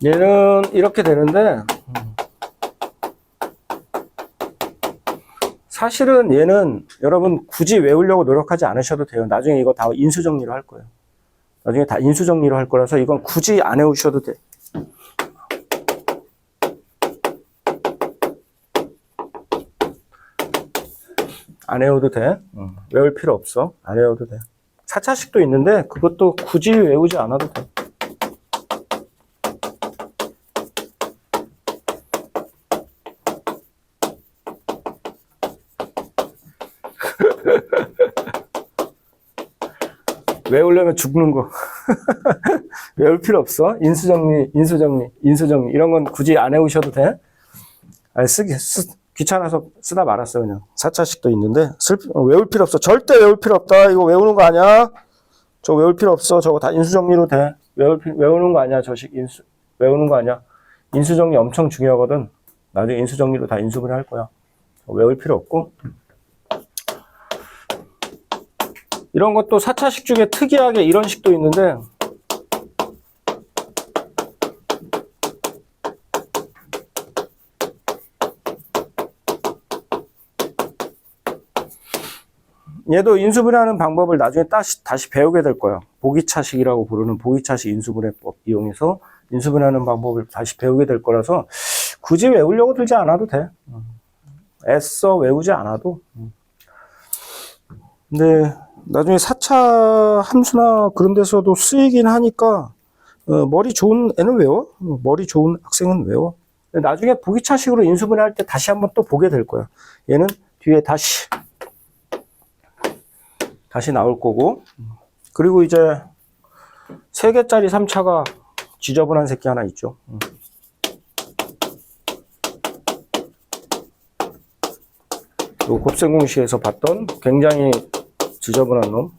얘는 이렇게 되는데, 사실은 얘는 여러분 굳이 외우려고 노력하지 않으셔도 돼요. 나중에 이거 다 인수정리로 할 거예요. 나중에 다 인수정리로 할 거라서 이건 굳이 안 외우셔도 돼. 안 외워도 돼. 외울 필요 없어. 안 외워도 돼. 4차식도 있는데 그것도 굳이 외우지 않아도 돼. 외우려면 죽는 거. 외울 필요 없어. 인수정리. 이런 건 굳이 안 외우셔도 돼. 귀찮아서 쓰다 말았어, 그냥. 4차식도 있는데, 외울 필요 없어. 절대 외울 필요 없다. 이거 외우는 거 아니야? 저 외울 필요 없어. 저거 다 인수정리로 돼. 외우는 거 아니야. 저식 외우는 거 아니야. 인수정리 엄청 중요하거든. 나중에 인수정리로 다 인수분해 할 거야. 외울 필요 없고. 이런 것도 4차식 중에 특이하게 이런 식도 있는데, 얘도 인수분해하는 방법을 나중에 다시 배우게 될 거예요. 보기차식이라고 부르는 보기차식 인수분해법 이용해서 인수분해하는 방법을 다시 배우게 될 거라서 굳이 외우려고 들지 않아도 돼. 애써 외우지 않아도. 근데 나중에 4차 함수나 그런 데서도 쓰이긴 하니까 머리 좋은 애는 외워. 머리 좋은 학생은 외워. 근데 나중에 보기차식으로 인수분해할 때 다시 한번 또 보게 될 거야. 얘는 뒤에 다시 나올 거고. 그리고 이제 3개짜리 3차가 지저분한 새끼 하나 있죠. 요 곱셈공식에서 봤던 굉장히 지저분한 놈.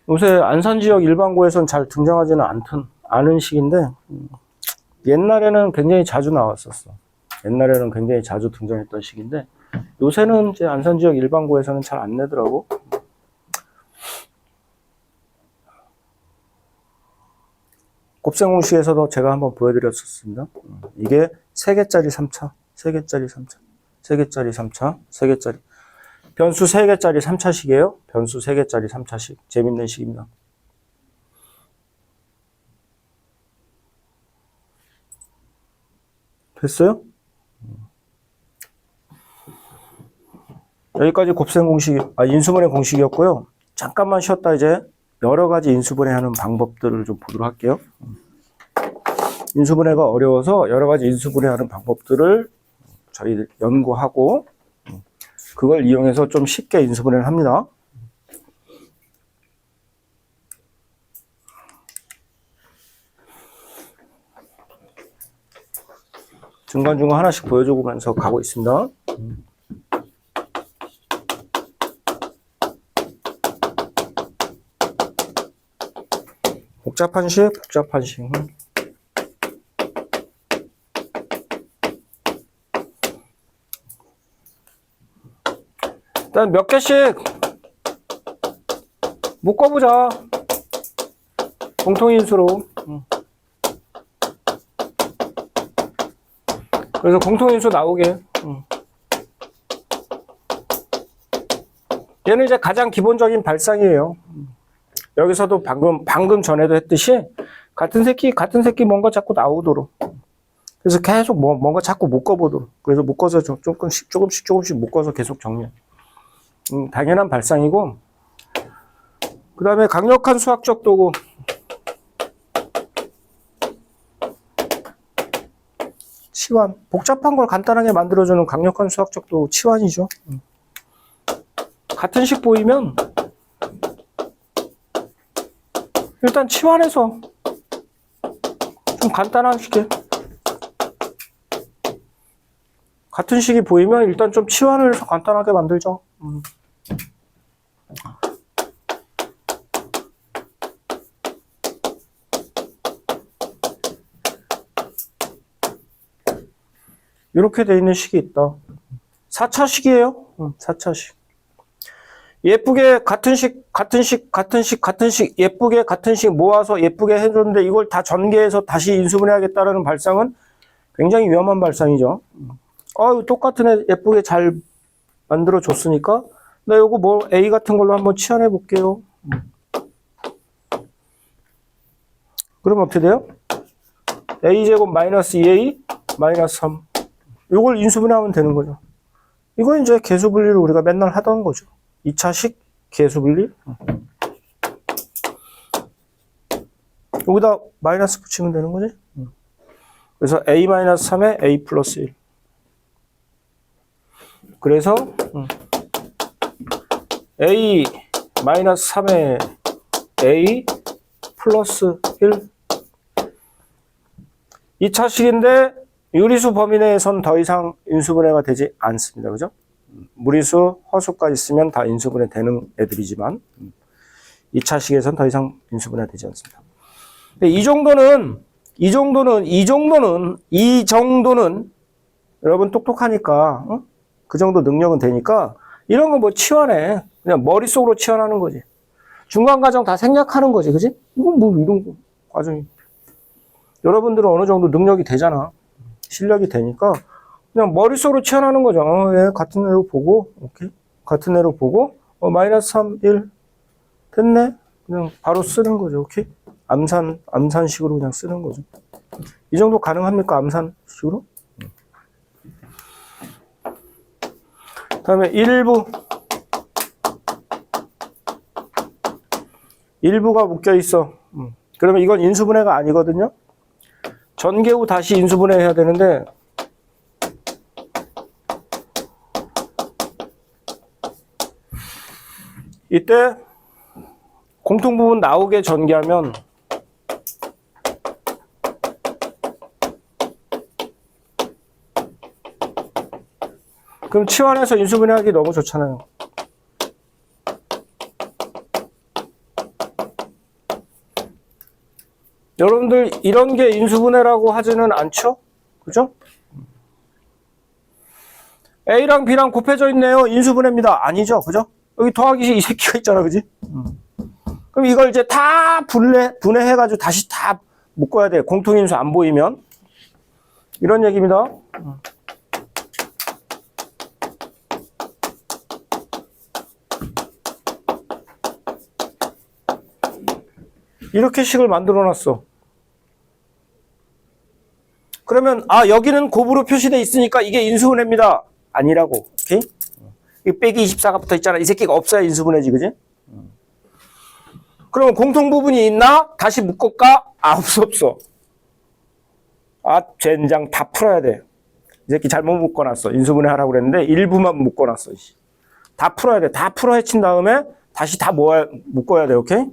요새 안산 지역 일반고에서는 잘 등장하지는 않은 식인데 옛날에는 굉장히 자주 나왔었어. 옛날에는 굉장히 자주 등장했던 식인데 요새는 이제 안산 지역 일반고에서는 잘 안 내더라고. 곱셈공식에서도 제가 한번 보여드렸었습니다. 이게 3개짜리 3차, 3개짜리 3차, 3개짜리 3차, 3개짜리. 변수 3개짜리 3차식이에요. 변수 3개짜리 3차식. 재밌는 식입니다. 됐어요? 여기까지 곱셈 공식, 인수분해 공식이었고요. 잠깐만 쉬었다 이제 여러 가지 인수분해하는 방법들을 좀 보도록 할게요. 인수분해가 어려워서 여러 가지 인수분해하는 방법들을 저희 연구하고 그걸 이용해서 좀 쉽게 인수분해를 합니다. 중간중간 하나씩 보여주면서 가고 있습니다. 복잡한 식, 복잡한 식. 일단 몇 개씩 묶어보자. 공통인수로. 그래서 공통인수 나오게. 얘는 이제 가장 기본적인 발상이에요. 여기서도 방금 전에도 했듯이 같은 새끼 뭔가 자꾸 나오도록. 그래서 계속 뭔가 자꾸 묶어보도록. 그래서 묶어서 조금씩 묶어서 계속 정리해. 당연한 발상이고, 그 다음에 강력한 수학적 도구. 치환. 복잡한 걸 간단하게 만들어주는 강력한 수학적 도구, 치환이죠. 같은 식 보이면, 일단 치환해서 좀 간단한 식에 같은 식이 보이면 일단 좀 치환을 해서 간단하게 만들죠. 이렇게 돼 있는 식이 있다. 4차식이에요. 4차식. 예쁘게 같은 식 예쁘게 같은 식 모아서 예쁘게 해줬는데 이걸 다 전개해서 다시 인수분해하겠다라는 발상은 굉장히 위험한 발상이죠. 똑같은 애 예쁘게 잘 만들어 줬으니까 나 요거 뭐 A 같은 걸로 한번 치환해 볼게요. 그러면 어떻게 돼요? A제곱 마이너스 2A 마이너스 3. 요걸 인수분해하면 되는 거죠. 이거 이제 계수분리를 우리가 맨날 하던 거죠. 2차식 계수분리. 여기다 마이너스 붙이면 되는 거지. 그래서 A-3에 A 플러스 1. 그래서 A-3에 A 플러스 1. 2차식인데 유리수 범위 내에선 더 이상 인수분해가 되지 않습니다. 그죠? 무리수, 허수가 있으면 다 인수분해 되는 애들이지만 2차식에선 더 이상 인수분해 되지 않습니다. 근데 이 정도는 여러분 똑똑하니까 그 정도 능력은 되니까 이런 거 뭐 치환해. 그냥 머릿속으로 치환하는 거지. 중간 과정 다 생략하는 거지. 그지? 이건 뭐 이런 거 과정이. 여러분들은 어느 정도 능력이 되잖아. 실력이 되니까 그냥 머릿속으로 치환하는 거죠. 예, 같은 애로 보고, 오케이. 같은 애로 보고, 마이너스 3, 1. 됐네? 그냥 바로 쓰는 거죠. 오케이. 암산식으로 그냥 쓰는 거죠. 이 정도 가능합니까? 암산식으로? 다음에 일부가 묶여 있어. 그러면 이건 인수분해가 아니거든요. 전개 후 다시 인수분해 해야 되는데, 이때 공통부분 나오게 전개하면 그럼 치환해서 인수분해하기 너무 좋잖아요. 여러분들 이런 게 인수분해라고 하지는 않죠? 그죠? A랑 B랑 곱해져 있네요. 인수분해입니다. 아니죠? 그죠? 여기 더하기 이 새끼가 있잖아. 그지? 그럼 이걸 이제 다 분해해가지고 다시 다 묶어야 돼. 공통인수 안 보이면. 이런 얘기입니다. 이렇게 식을 만들어 놨어. 그러면 여기는 곱으로 표시돼 있으니까 이게 인수분해입니다. 아니라고. 오케이? 이 빼기 24가 붙어 있잖아. 이 새끼가 없어야 인수분해지. 그지? 그러면 공통 부분이 있나? 다시 묶을까? 없어. 젠장 다 풀어야 돼. 이 새끼 잘못 묶어놨어. 인수분해 하라고 그랬는데 일부만 묶어놨어. 다 풀어야 돼. 다 풀어 헤친 다음에 다시 다 묶어야 돼. 오케이?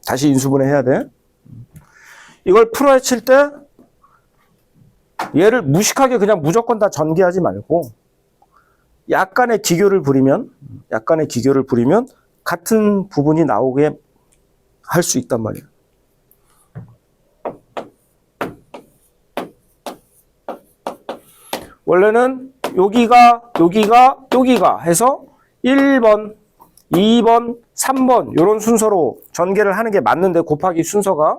다시 인수분해 해야 돼. 이걸 풀어 헤칠 때 얘를 무식하게 그냥 무조건 다 전개하지 말고 약간의 기교를 부리면 같은 부분이 나오게 할 수 있단 말이에요. 원래는 여기가 해서 1번, 2번, 3번 이런 순서로 전개를 하는 게 맞는데 곱하기 순서가.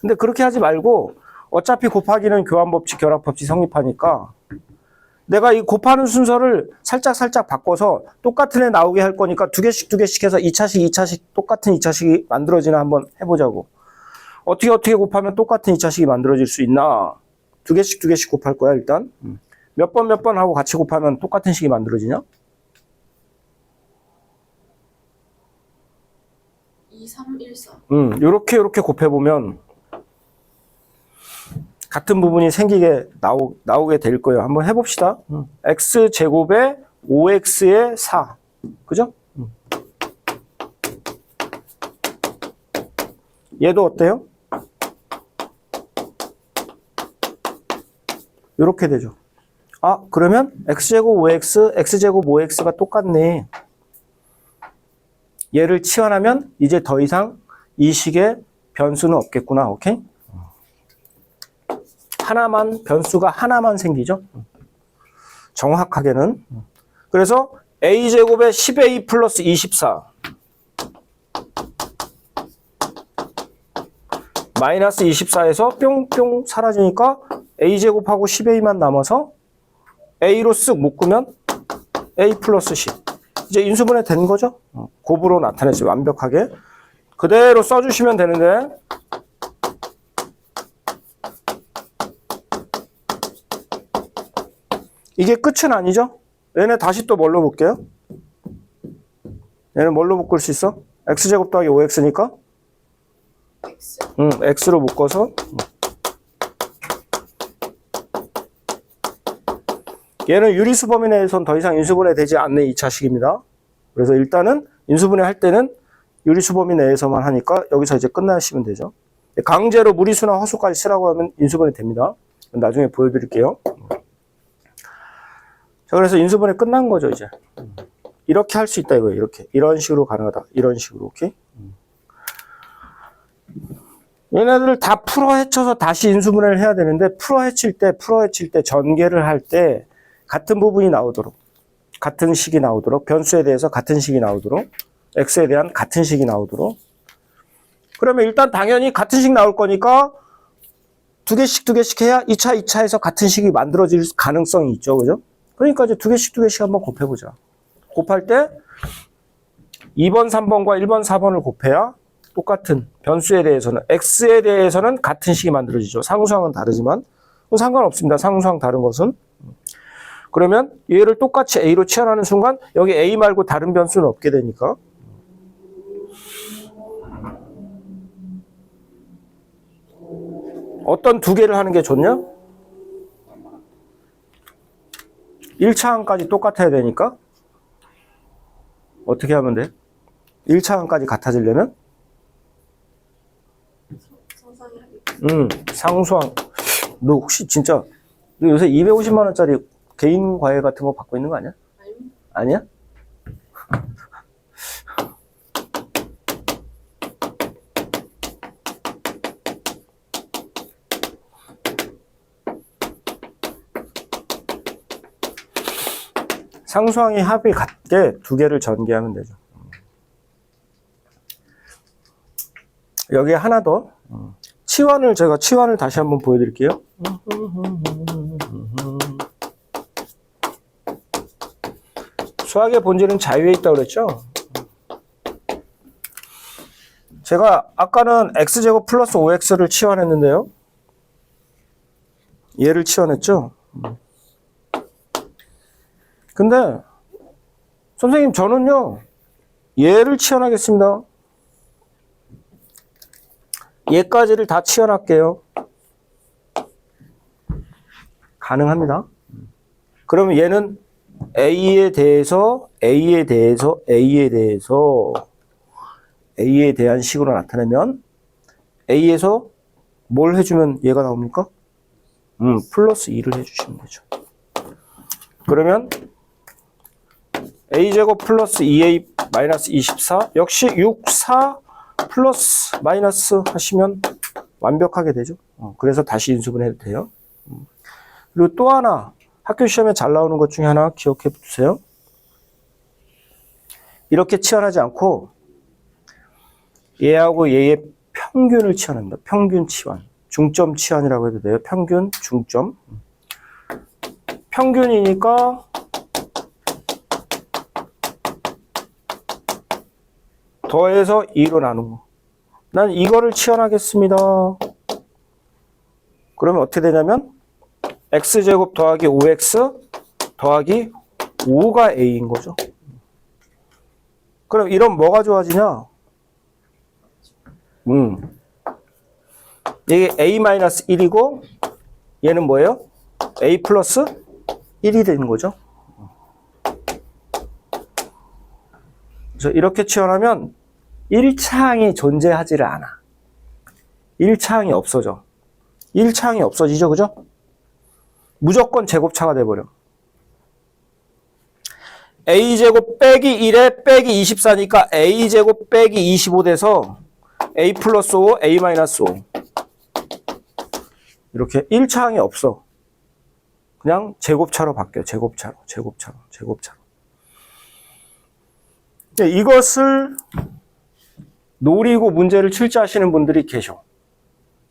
근데 그렇게 하지 말고 어차피 곱하기는 교환법칙, 결합법칙 성립하니까 내가 이 곱하는 순서를 살짝 바꿔서 똑같은 애 나오게 할 거니까 두 개씩 해서 2차식 똑같은 2차식이 만들어지나 한번 해보자고. 어떻게 곱하면 똑같은 2차식이 만들어질 수 있나? 두 개씩 곱할 거야 일단. 몇 번 하고 같이 곱하면 똑같은 식이 만들어지냐? 2, 3, 1, 4. 요렇게 곱해보면 같은 부분이 생기게 나오게 될 거예요. 한번 해봅시다. x제곱에 5x의 4. 그죠? 얘도 어때요? 요렇게 되죠. 그러면 x제곱 5x, x제곱 5x가 똑같네. 얘를 치환하면 이제 더 이상 이 식의 변수는 없겠구나. 오케이? 변수가 하나만 생기죠. 정확하게는. 그래서 a제곱에 10a 플러스 24 마이너스 24에서 뿅뿅 사라지니까 a제곱하고 10a만 남아서 a로 쓱 묶으면 a 플러스 10. 이제 인수분해 된 거죠. 곱으로 나타내지 완벽하게. 그대로 써주시면 되는데 이게 끝은 아니죠? 얘네 다시 또 뭘로 묶게요? 얘는 뭘로 묶을 수 있어? x제곱 더하기 5x니까? X. x로 묶어서 얘는 유리수 범위 내에선 더 이상 인수분해 되지 않는 2차식입니다. 그래서 일단은 인수분해 할 때는 유리수 범위 내에서만 하니까 여기서 이제 끝나시면 되죠. 강제로 무리수나 허수까지 쓰라고 하면 인수분해 됩니다. 나중에 보여드릴게요. 자, 그래서 인수분해 끝난 거죠, 이제. 이렇게 할 수 있다, 이거예요. 이렇게. 이런 식으로 가능하다. 이런 식으로, 오케이? 얘네들을 다 풀어 헤쳐서 다시 인수분해를 해야 되는데, 풀어 헤칠 때, 전개를 할 때, 같은 부분이 나오도록, 같은 식이 나오도록, 변수에 대해서 같은 식이 나오도록, x에 대한 같은 식이 나오도록. 그러면 일단 당연히 같은 식 나올 거니까, 두 개씩 해야 2차에서 같은 식이 만들어질 가능성이 있죠, 그죠? 그러니까 이제 두 개씩 한번 곱해보자. 곱할 때 2번, 3번과 1번, 4번을 곱해야 똑같은 변수에 대해서는 x에 대해서는 같은 식이 만들어지죠. 상수항은 다르지만 상관없습니다. 상수항 다른 것은. 그러면 얘를 똑같이 a로 치환하는 순간 여기 a 말고 다른 변수는 없게 되니까 어떤 두 개를 하는 게 좋냐? 1차항까지 똑같아야 되니까 어떻게 하면 돼? 1차항까지 같아지려면 상상이 하기. 상수항. 너 혹시 진짜 너 요새 250만 원짜리 개인 과외 같은 거 받고 있는 거 아니야? 아니야? 상수항이 합이 같게 두 개를 전개하면 되죠. 여기에 하나 더. 제가 치환을 다시 한번 보여드릴게요. 수학의 본질은 자유에 있다고 그랬죠? 제가 아까는 x제곱 플러스 5x를 치환했는데요. 얘를 치환했죠? 근데 선생님 저는요 얘를 치환하겠습니다. 얘까지를 다 치환할게요. 가능합니다. 그러면 얘는 A에 대해서 A에 대한 식으로 나타내면 A에서 뭘 해주면 얘가 나옵니까? 플러스 2를 해주시면 되죠. 그러면 A제곱 플러스 2A 마이너스 24 역시 6, 4 플러스 마이너스 하시면 완벽하게 되죠. 그래서 다시 인수분 해도 돼요. 그리고 또 하나 학교 시험에 잘 나오는 것 중에 하나 기억해 두세요. 이렇게 치환하지 않고 얘하고 얘의 평균을 치환합니다. 평균 치환. 중점 치환이라고 해도 돼요. 평균, 중점. 평균이니까 더해서 2로 나누고 난 이거를 치환하겠습니다. 그러면 어떻게 되냐면 x제곱 더하기 5x 더하기 5가 a인 거죠. 그럼 이런 뭐가 좋아지냐? 이게 a-1이고 얘는 뭐예요? a 플러스 1이 되는 거죠. 그래서 이렇게 치환하면 1차항이 존재하지를 않아. 1차항이 없어져. 1차항이 없어지죠, 그죠? 무조건 제곱차가 돼버려. a제곱 빼기 1에 빼기 24니까 a제곱 빼기 25 돼서 a 플러스 5, a 마이너스 5. 이렇게 1차항이 없어. 그냥 제곱차로 바뀌어요. 제곱차로. 이것을 노리고 문제를 출제하시는 분들이 계셔.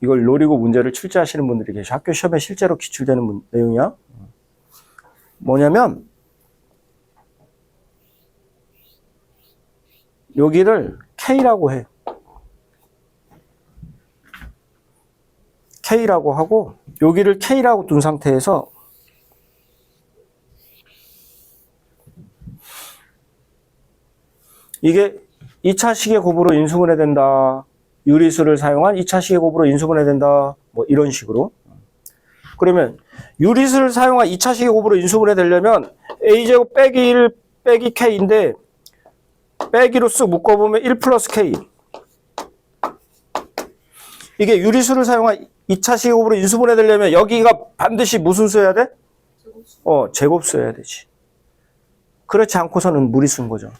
이걸 노리고 문제를 출제하시는 분들이 계셔. 학교 시험에 실제로 기출되는 내용이야. 뭐냐면 여기를 K라고 해. K라고 하고 여기를 K라고 둔 상태에서 이게 2차 시계 곱으로 인수분해 된다. 유리수를 사용한 2차 시계 곱으로 인수분해 된다. 뭐 이런 식으로. 그러면 유리수를 사용한 2차 시계 곱으로 인수분해 되려면 A제곱 빼기 1 빼기 K인데 빼기로 쓱 묶어보면 1 플러스 K. 이게 유리수를 사용한 2차 시계 곱으로 인수분해 되려면 여기가 반드시 무슨 수여야 돼? 제곱 수여야 되지. 그렇지 않고서는 무리수인 거죠.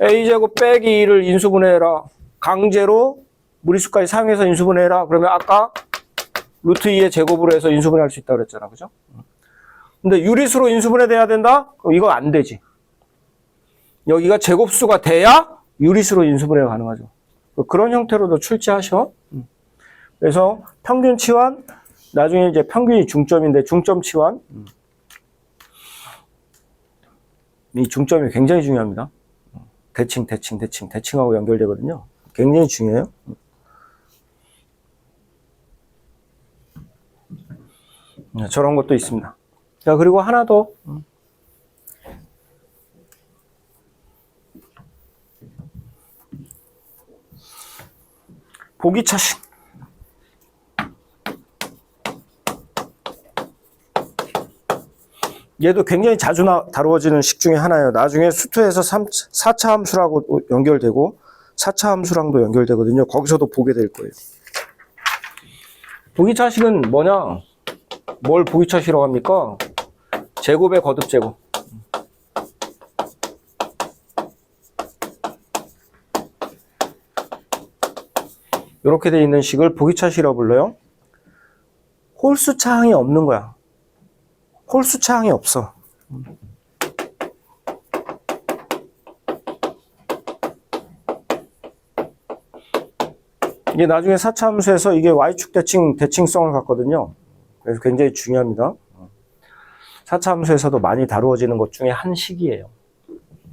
A제곱 빼기 2를 인수분해해라. 강제로 무리수까지 사용해서 인수분해해라. 그러면 아까 루트 2의 제곱으로 해서 인수분해할 수 있다고 그랬잖아. 그죠? 근데 유리수로 인수분해 돼야 된다? 그럼 이거 안 되지. 여기가 제곱수가 돼야 유리수로 인수분해가 가능하죠. 그런 형태로도 출제하셔. 그래서 평균 치환, 나중에 이제 평균이 중점인데 중점 치환. 이 중점이 굉장히 중요합니다. 대칭하고 연결되거든요. 굉장히 중요해요. 저런 것도 있습니다. 자, 그리고 하나 더. 보기차식. 얘도 굉장히 자주 다루어지는 식 중에 하나예요. 나중에 수투에서 4차 함수라고 연결되고 4차 함수랑도 연결되거든요. 거기서도 보게 될 거예요. 부기차식은 뭐냐? 뭘 부기차식이라고 합니까? 제곱의 거듭 제곱. 이렇게 돼 있는 식을 부기차식이라고 불러요. 홀수 차항이 없는 거야. 홀수 차항이 없어. 이게 나중에 4차 함수에서 이게 y축 대칭성을 갖거든요. 그래서 굉장히 중요합니다. 4차 함수에서도 많이 다루어지는 것 중에 한 식이에요.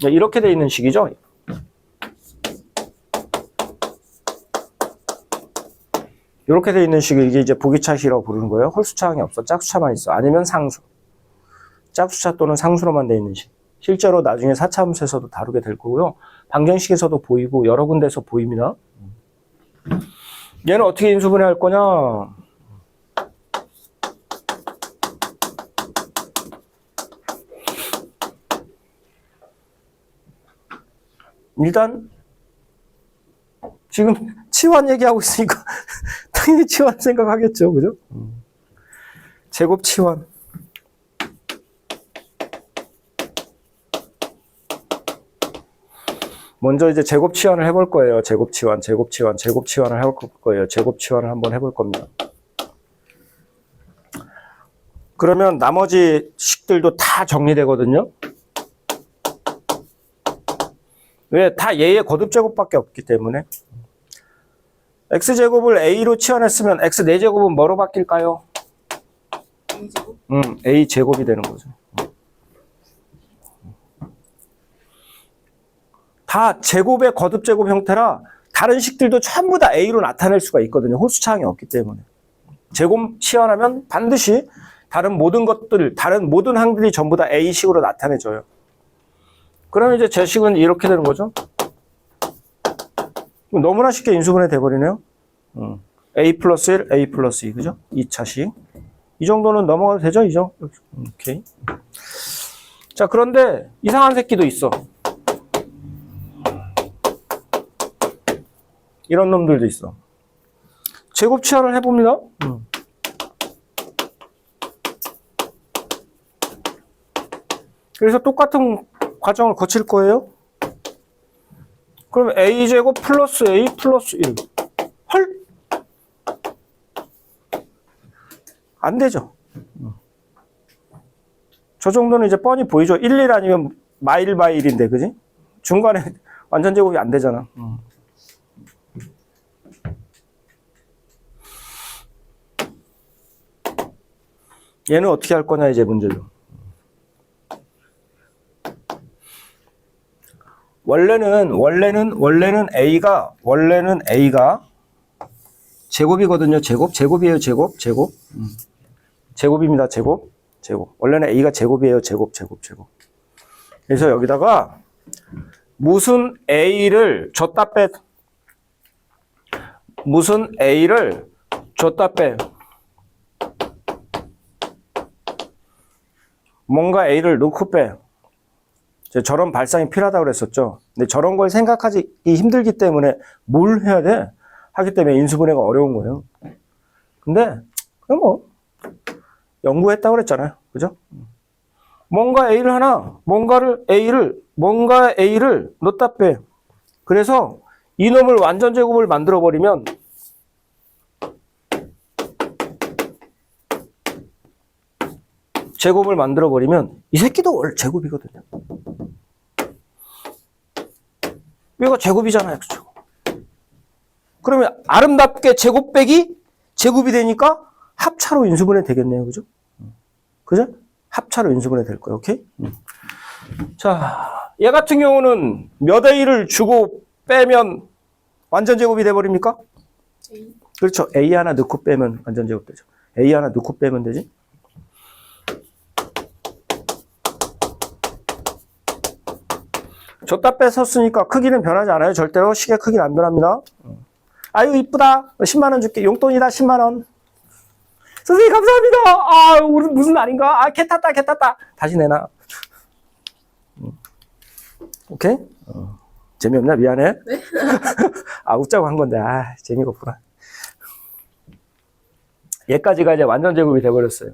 이렇게 돼 있는 식이죠. 이렇게 돼 있는 식을 이게 이제 부기차식이라고 부르는 거예요. 홀수차항이 없어. 짝수차만 있어. 아니면 상수. 짝수차 또는 상수로만 돼 있는 식. 실제로 나중에 4차 함수에서도 다루게 될 거고요. 방정식에서도 보이고 여러 군데서 보입니다. 얘는 어떻게 인수분해할 거냐? 일단 지금 치환 얘기하고 있으니까 당연히 치환 생각하겠죠. 그죠? 제곱 치환. 먼저 이제 제곱 치환을 해볼 거예요. 제곱 치환, 제곱 치환, 제곱 치환을 해볼 거예요. 제곱 치환을 한번 해볼 겁니다. 그러면 나머지 식들도 다 정리되거든요. 왜? 다 얘의 거듭제곱밖에 없기 때문에. x제곱을 a로 치환했으면 x 4제곱은 뭐로 바뀔까요? A제곱? a제곱이 되는 거죠. 다 제곱의 거듭제곱 형태라 다른 식들도 전부 다 a로 나타낼 수가 있거든요. 홀수차항이 없기 때문에. 제곱 치환하면 반드시 다른 모든 것들, 다른 모든 항들이 전부 다 a식으로 나타내져요. 그러면 이제 제 식은 이렇게 되는 거죠. 너무나 쉽게 인수분해 돼버리네요. a 플러스 1, a 플러스 2, 그죠? 2차식. 이 정도는 넘어가도 되죠, 이죠? 오케이. 자, 그런데 이상한 새끼도 있어. 이런 놈들도 있어. 제곱 치환을 해봅니다. 그래서 똑같은 과정을 거칠 거예요. 그럼 a제곱 플러스 a 플러스 1. 헐? 안 되죠. 저 정도는 이제 뻔히 보이죠. 1, 1 아니면 마일 바이 1인데, 그지? 중간에 완전 제곱이 안 되잖아. 얘는 어떻게 할 거냐, 이제 문제죠. 원래는 A가 제곱이거든요. 제곱이에요. 제곱. 제곱입니다. 제곱. 원래는 A가 제곱이에요. 제곱. 그래서 여기다가 무슨 A를 줬다 빼. 뭔가 A를 넣고 빼. 저런 발상이 필요하다고 그랬었죠. 근데 저런 걸 생각하기 힘들기 때문에 뭘 해야 돼? 하기 때문에 인수분해가 어려운 거예요. 근데 그럼 뭐 연구했다고 그랬잖아요. 그죠? 뭔가 A를 넣다 빼. 그래서 이놈을 완전 제곱을 만들어 버리면 이 새끼도 원래 제곱이거든요. 얘가 제곱이잖아요. 그렇죠? 그러면 아름답게 제곱 빼기 제곱이 되니까 합차로 인수분해 되겠네요. 그죠? 합차로 인수분해 될 거예요. 오케이? 자, 얘 같은 경우는 몇 A를 주고 빼면 완전 제곱이 돼 버립니까? A. 그렇죠. A 하나 넣고 빼면 완전 제곱 되죠. A 하나 넣고 빼면 되지. 줬다 뺐었으니까 크기는 변하지 않아요. 절대로 식의 크기는 안 변합니다. 아유 이쁘다. 10만 원 줄게. 용돈이다. 10만 원. 선생님 감사합니다. 아, 오늘 무슨 날인가? 아, 개 탔다. 다시 내놔. 오케이? 재미없나? 미안해. 네? 아, 웃자고 한 건데, 아, 재미가 없구나. 얘까지가 이제 완전 제곱이 돼버렸어요.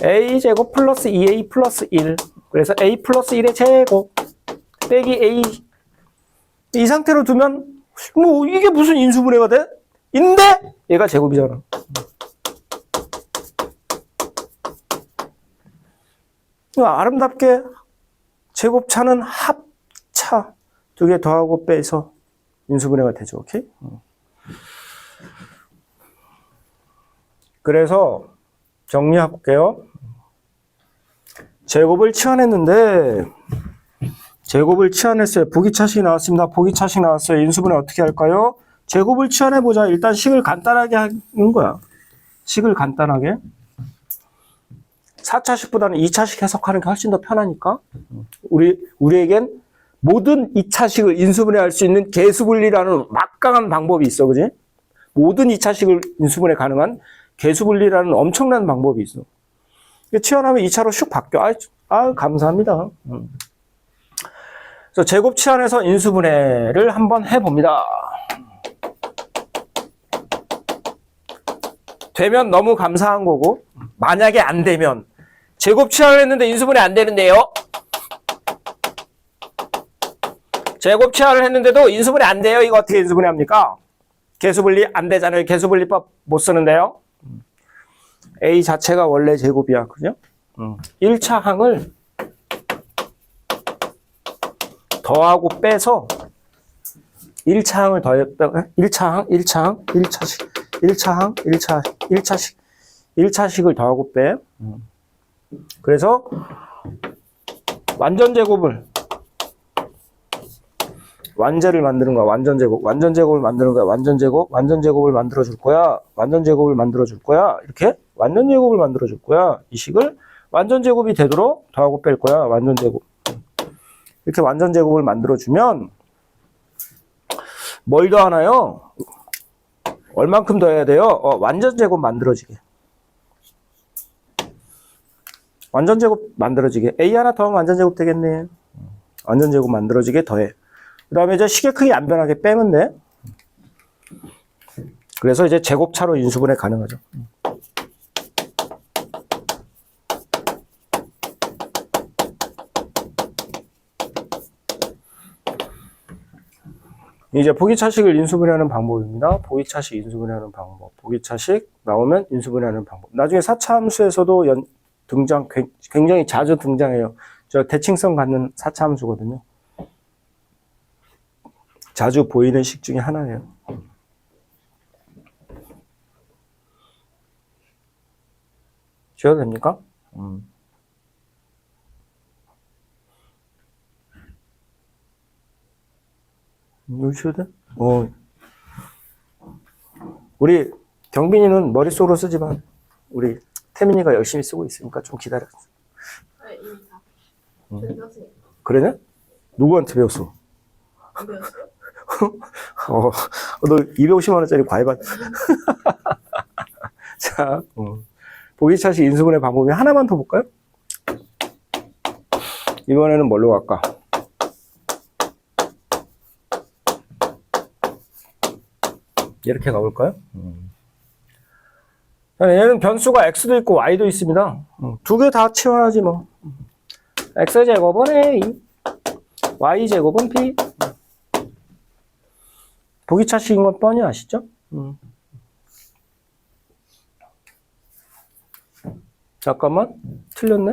a제곱 플러스 2a 플러스 1. 그래서 a 플러스 1의 제곱 빼기 a. 이 상태로 두면 뭐 이게 무슨 인수분해가 돼? 인데 얘가 제곱이잖아. 아름답게 제곱차는 합차 두 개 더하고 빼서 인수분해가 되죠. 오케이? 그래서 정리해 볼게요. 제곱을 치환했는데 제곱을 치환했어요. 보기차식 나왔습니다. 보기차식 나왔어요. 인수분해 어떻게 할까요? 제곱을 치환해 보자. 일단 식을 간단하게 하는 거야. 식을 간단하게. 4차식보다는 2차식 해석하는 게 훨씬 더 편하니까. 우리에겐 모든 2차식을 인수분해할 수 있는 개수분리라는 막강한 방법이 있어. 그지? 모든 2차식을 인수분해 가능한 개수분리라는 엄청난 방법이 있어. 치환하면 2차로 슉 바뀌어. 감사합니다. 그래서 제곱 치환해서 인수분해를 한번 해봅니다. 되면 너무 감사한 거고, 만약에 안 되면 제곱 치환을 했는데 인수분해 안 되는데요. 제곱 치환을 했는데도 인수분해 안 돼요. 이거 어떻게 인수분해 합니까? 개수분리 안 되잖아요. 개수분리법 못 쓰는데요. A 자체가 원래 제곱이야. 그죠? 1차 항을 더하고 빼서 1차 항을 더해 1차식을 더하고 빼. 그래서 완전 제곱을 완제를 만드는 거야. 완전 제곱을 만드는 거야. 완전 제곱을 만들어 줄 거야. 이렇게 완전 제곱을 만들어 줄 거야. 이 식을 완전 제곱이 되도록 더하고 뺄 거야. 완전 제곱. 이렇게 완전 제곱을 만들어 주면 뭘 더하나요? 얼만큼 더해야 돼요? 완전 제곱 만들어지게. 완전 제곱 만들어지게. A 하나 더하면 완전 제곱 되겠네. 완전 제곱 만들어지게 더해. 그 다음에 이제 식의 크기 안 변하게 빼면 돼. 그래서 이제 제곱차로 인수분해 가능하죠. 이제 보기차식을 인수분해하는 방법입니다. 보기차식 인수분해하는 방법. 보기차식 나오면 인수분해하는 방법. 나중에 4차 함수에서도 굉장히 자주 등장해요. 저 대칭성 갖는 4차 함수거든요. 자주 보이는 식 중에 하나예요. 쉬어도 됩니까? 여기 쉬어도 돼? 우리 경빈이는 머릿속으로 쓰지만 우리 태민이가 열심히 쓰고 있으니까 좀 기다려. 네, 이미 다. 배웠어요. 그러냐? 누구한테 배웠어? 안 배웠어요? 너 250만 원짜리 과외 받. 자, 보기차식 인수분해 방법이 하나만 더 볼까요? 이번에는 뭘로 갈까? 이렇게 가볼까요? 얘는 변수가 x도 있고 y도 있습니다. 두 개 다 치환하지 뭐. x제곱은 a, y제곱은 b. 보기차식인 건 뻔히 아시죠? 잠깐만, 틀렸네?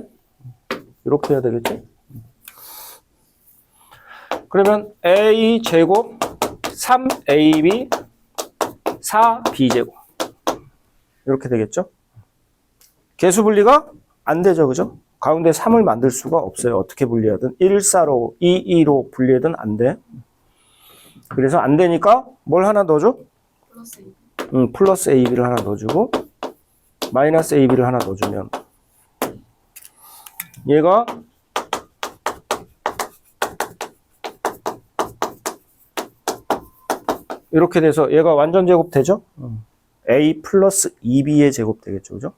이렇게 해야 되겠지? 그러면 a제곱 3ab 4b제곱 이렇게 되겠죠? 개수분리가 안 되죠, 그죠? 가운데 3을 만들 수가 없어요. 어떻게 분리하든 1,4로 2,2로 분리하든 안 돼. 그래서 안 되니까 뭘 하나 넣어줘? 플러스 2. 플러스 AB를 하나 넣어주고 마이너스 AB를 하나 넣어주면 얘가 이렇게 돼서 얘가 완전 제곱 되죠? A 플러스 2B의 제곱 되겠죠. 그죠?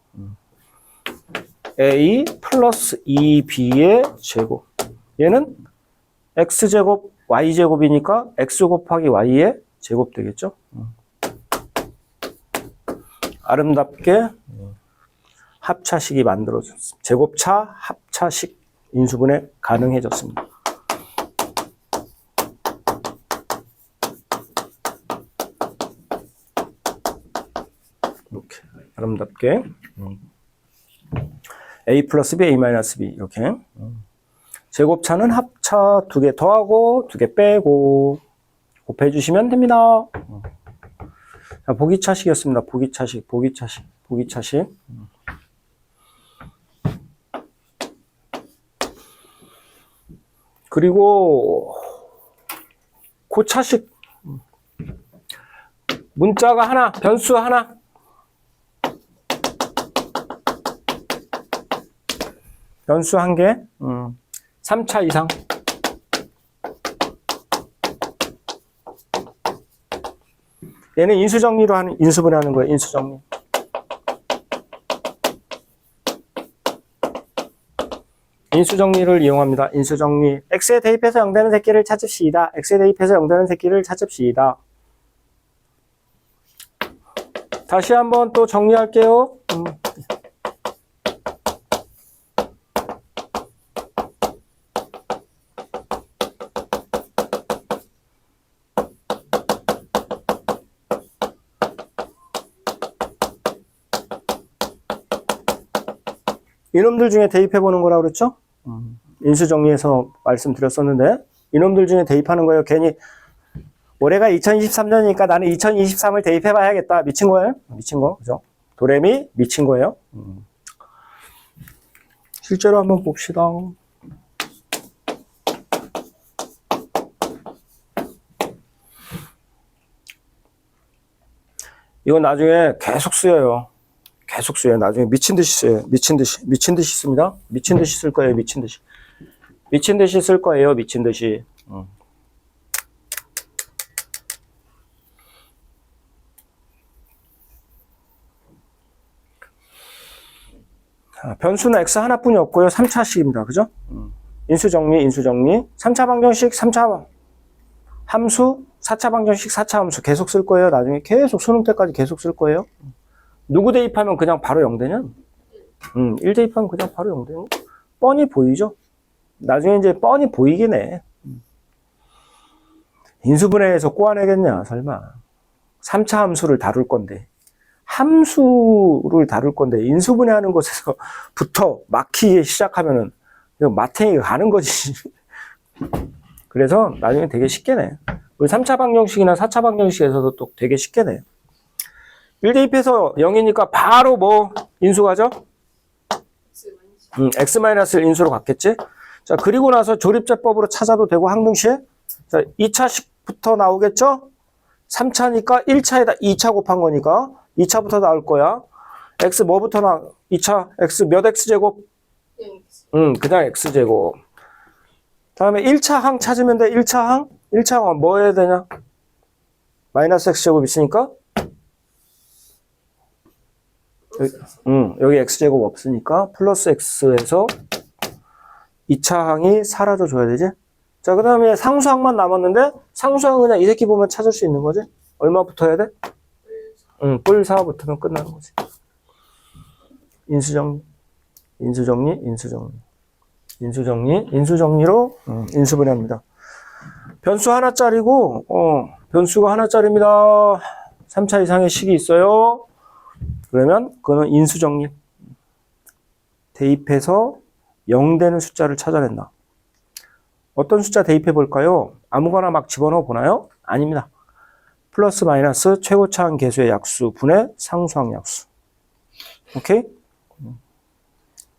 A 플러스 2B의 제곱. 얘는 X제곱, Y제곱이니까 X 곱하기 Y의 제곱 되겠죠. 아름답게 합차식이 만들어졌습니다. 제곱차 합차식 인수분해 가능해졌습니다. 이렇게 아름답게 A 플러스 B, A 마이너스 B 이렇게 제곱차는 합차 2개 더하고 2개 빼고 곱해주시면 됩니다. 자, 보기차식이었습니다. 보기차식. 그리고 고차식. 문자가 하나, 변수 하나. 변수 한 개, 3차 이상. 얘는 인수정리로 하는, 인수분해하는 거예요, 인수정리. 인수정리를 이용합니다, 인수정리. X에 대입해서 0되는 새끼를 찾읍시다. X에 대입해서 0되는 새끼를 찾읍시다. 다시 한번 또 정리할게요. 이놈들 중에 대입해보는 거라고 그랬죠? 인수정리해서 말씀드렸었는데 이놈들 중에 대입하는 거예요. 괜히 올해가 2023년이니까 나는 2023을 대입해봐야겠다. 미친 거예요? 미친 거, 그죠? 도레미 미친 거예요. 실제로 한번 봅시다. 이건 나중에 계속 쓰여요. 계속 써요. 나중에 미친 듯이 써요. 미친 듯이 씁니다. 미친 듯이 쓸 거예요. 미친 듯이 쓸 거예요. 미친 듯이. 변수는 x 하나뿐이 없고요. 3차식입니다. 그죠? 인수정리. 3차 방정식, 3차 함수, 4차 방정식, 4차 함수 계속 쓸 거예요. 나중에 계속 수능 때까지 계속 쓸 거예요. 누구 대입하면 그냥 바로 0되냐? 1 대입하면 그냥 바로 0되냐? 뻔히 보이죠? 나중에 이제 뻔히 보이긴 해. 인수분해해서 꼬아내겠냐, 설마. 3차 함수를 다룰 건데. 함수를 다룰 건데, 인수분해하는 곳에서부터 막히기 시작하면은, 마탱이가 가는 거지. 그래서 나중에 되게 쉽게 내. 우리 3차 방정식이나 4차 방정식에서도 또 되게 쉽게 내. 1 대입해서 0이니까 바로 뭐 인수가죠? X-1 인수로 갔겠지? 자, 그리고 나서 조립제법으로 찾아도 되고, 항등시에. 자, 2차식부터 나오겠죠? 3차니까 1차에다 2차 곱한 거니까 2차부터 나올 거야. X 뭐부터 2차, X 몇 X제곱? 그냥 X제곱. 다음에 1차 항 찾으면 돼. 1차 항? 1차 항 뭐 해야 되냐? 마이너스 X제곱 있으니까? 여기 X제곱 없으니까 플러스 X에서 2차 항이 사라져 줘야 되지? 자, 그 다음에 상수항만 남았는데 상수항은 그냥 이 새끼 보면 찾을 수 있는 거지? 얼마부터 해야 돼? 뿔 4부터면 끝나는 거지. 인수정리로 인수분해합니다. 변수 하나짜리고 변수가 하나짜리입니다. 3차 이상의 식이 있어요. 그러면 그거는 인수정리. 대입해서 0 되는 숫자를 찾아낸다. 어떤 숫자 대입해 볼까요? 아무거나 막 집어넣어 보나요? 아닙니다. 플러스 마이너스 최고차항 계수의 약수 분의 상수항 약수. 오케이?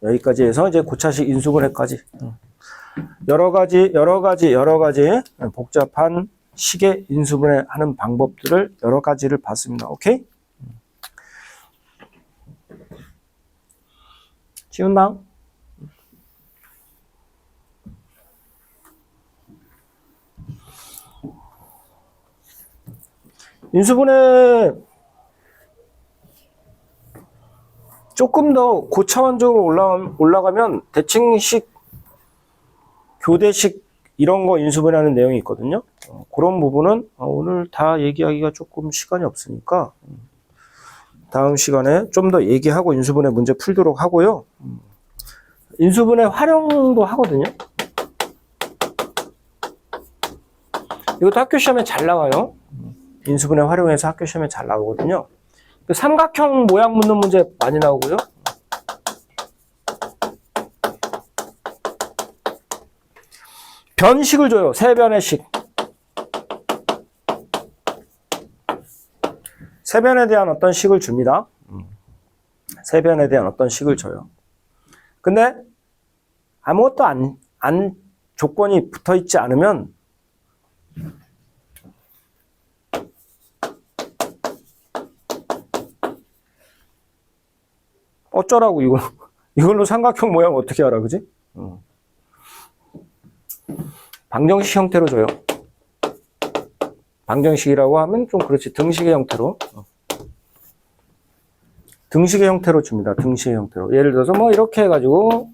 여기까지 해서 이제 고차식 인수분해까지. 여러 가지 복잡한 식의 인수분해하는 방법들을 여러 가지를 봤습니다. 오케이? 지운다. 인수분해 조금 더 고차원적으로 올라가면 대칭식, 교대식 이런 거 인수분해하는 내용이 있거든요. 그런 부분은 오늘 다 얘기하기가 조금 시간이 없으니까 다음 시간에 좀 더 얘기하고 인수분해 문제 풀도록 하고요. 인수분해 활용도 하거든요. 이것도 학교 시험에 잘 나와요. 인수분해 활용해서 학교 시험에 잘 나오거든요. 삼각형 모양 묻는 문제 많이 나오고요. 변식을 줘요. 세변의 식. 세변에 대한 어떤 식을 줍니다. 세변에 대한 어떤 식을 줘요. 근데 아무것도 안 조건이 붙어 있지 않으면 어쩌라고 이걸로 삼각형 모양 어떻게 알아, 그지? 방정식 형태로 줘요. 방정식이라고 하면 좀 그렇지. 등식의 형태로. 등식의 형태로 줍니다. 등식의 형태로. 예를 들어서 뭐 이렇게 해가지고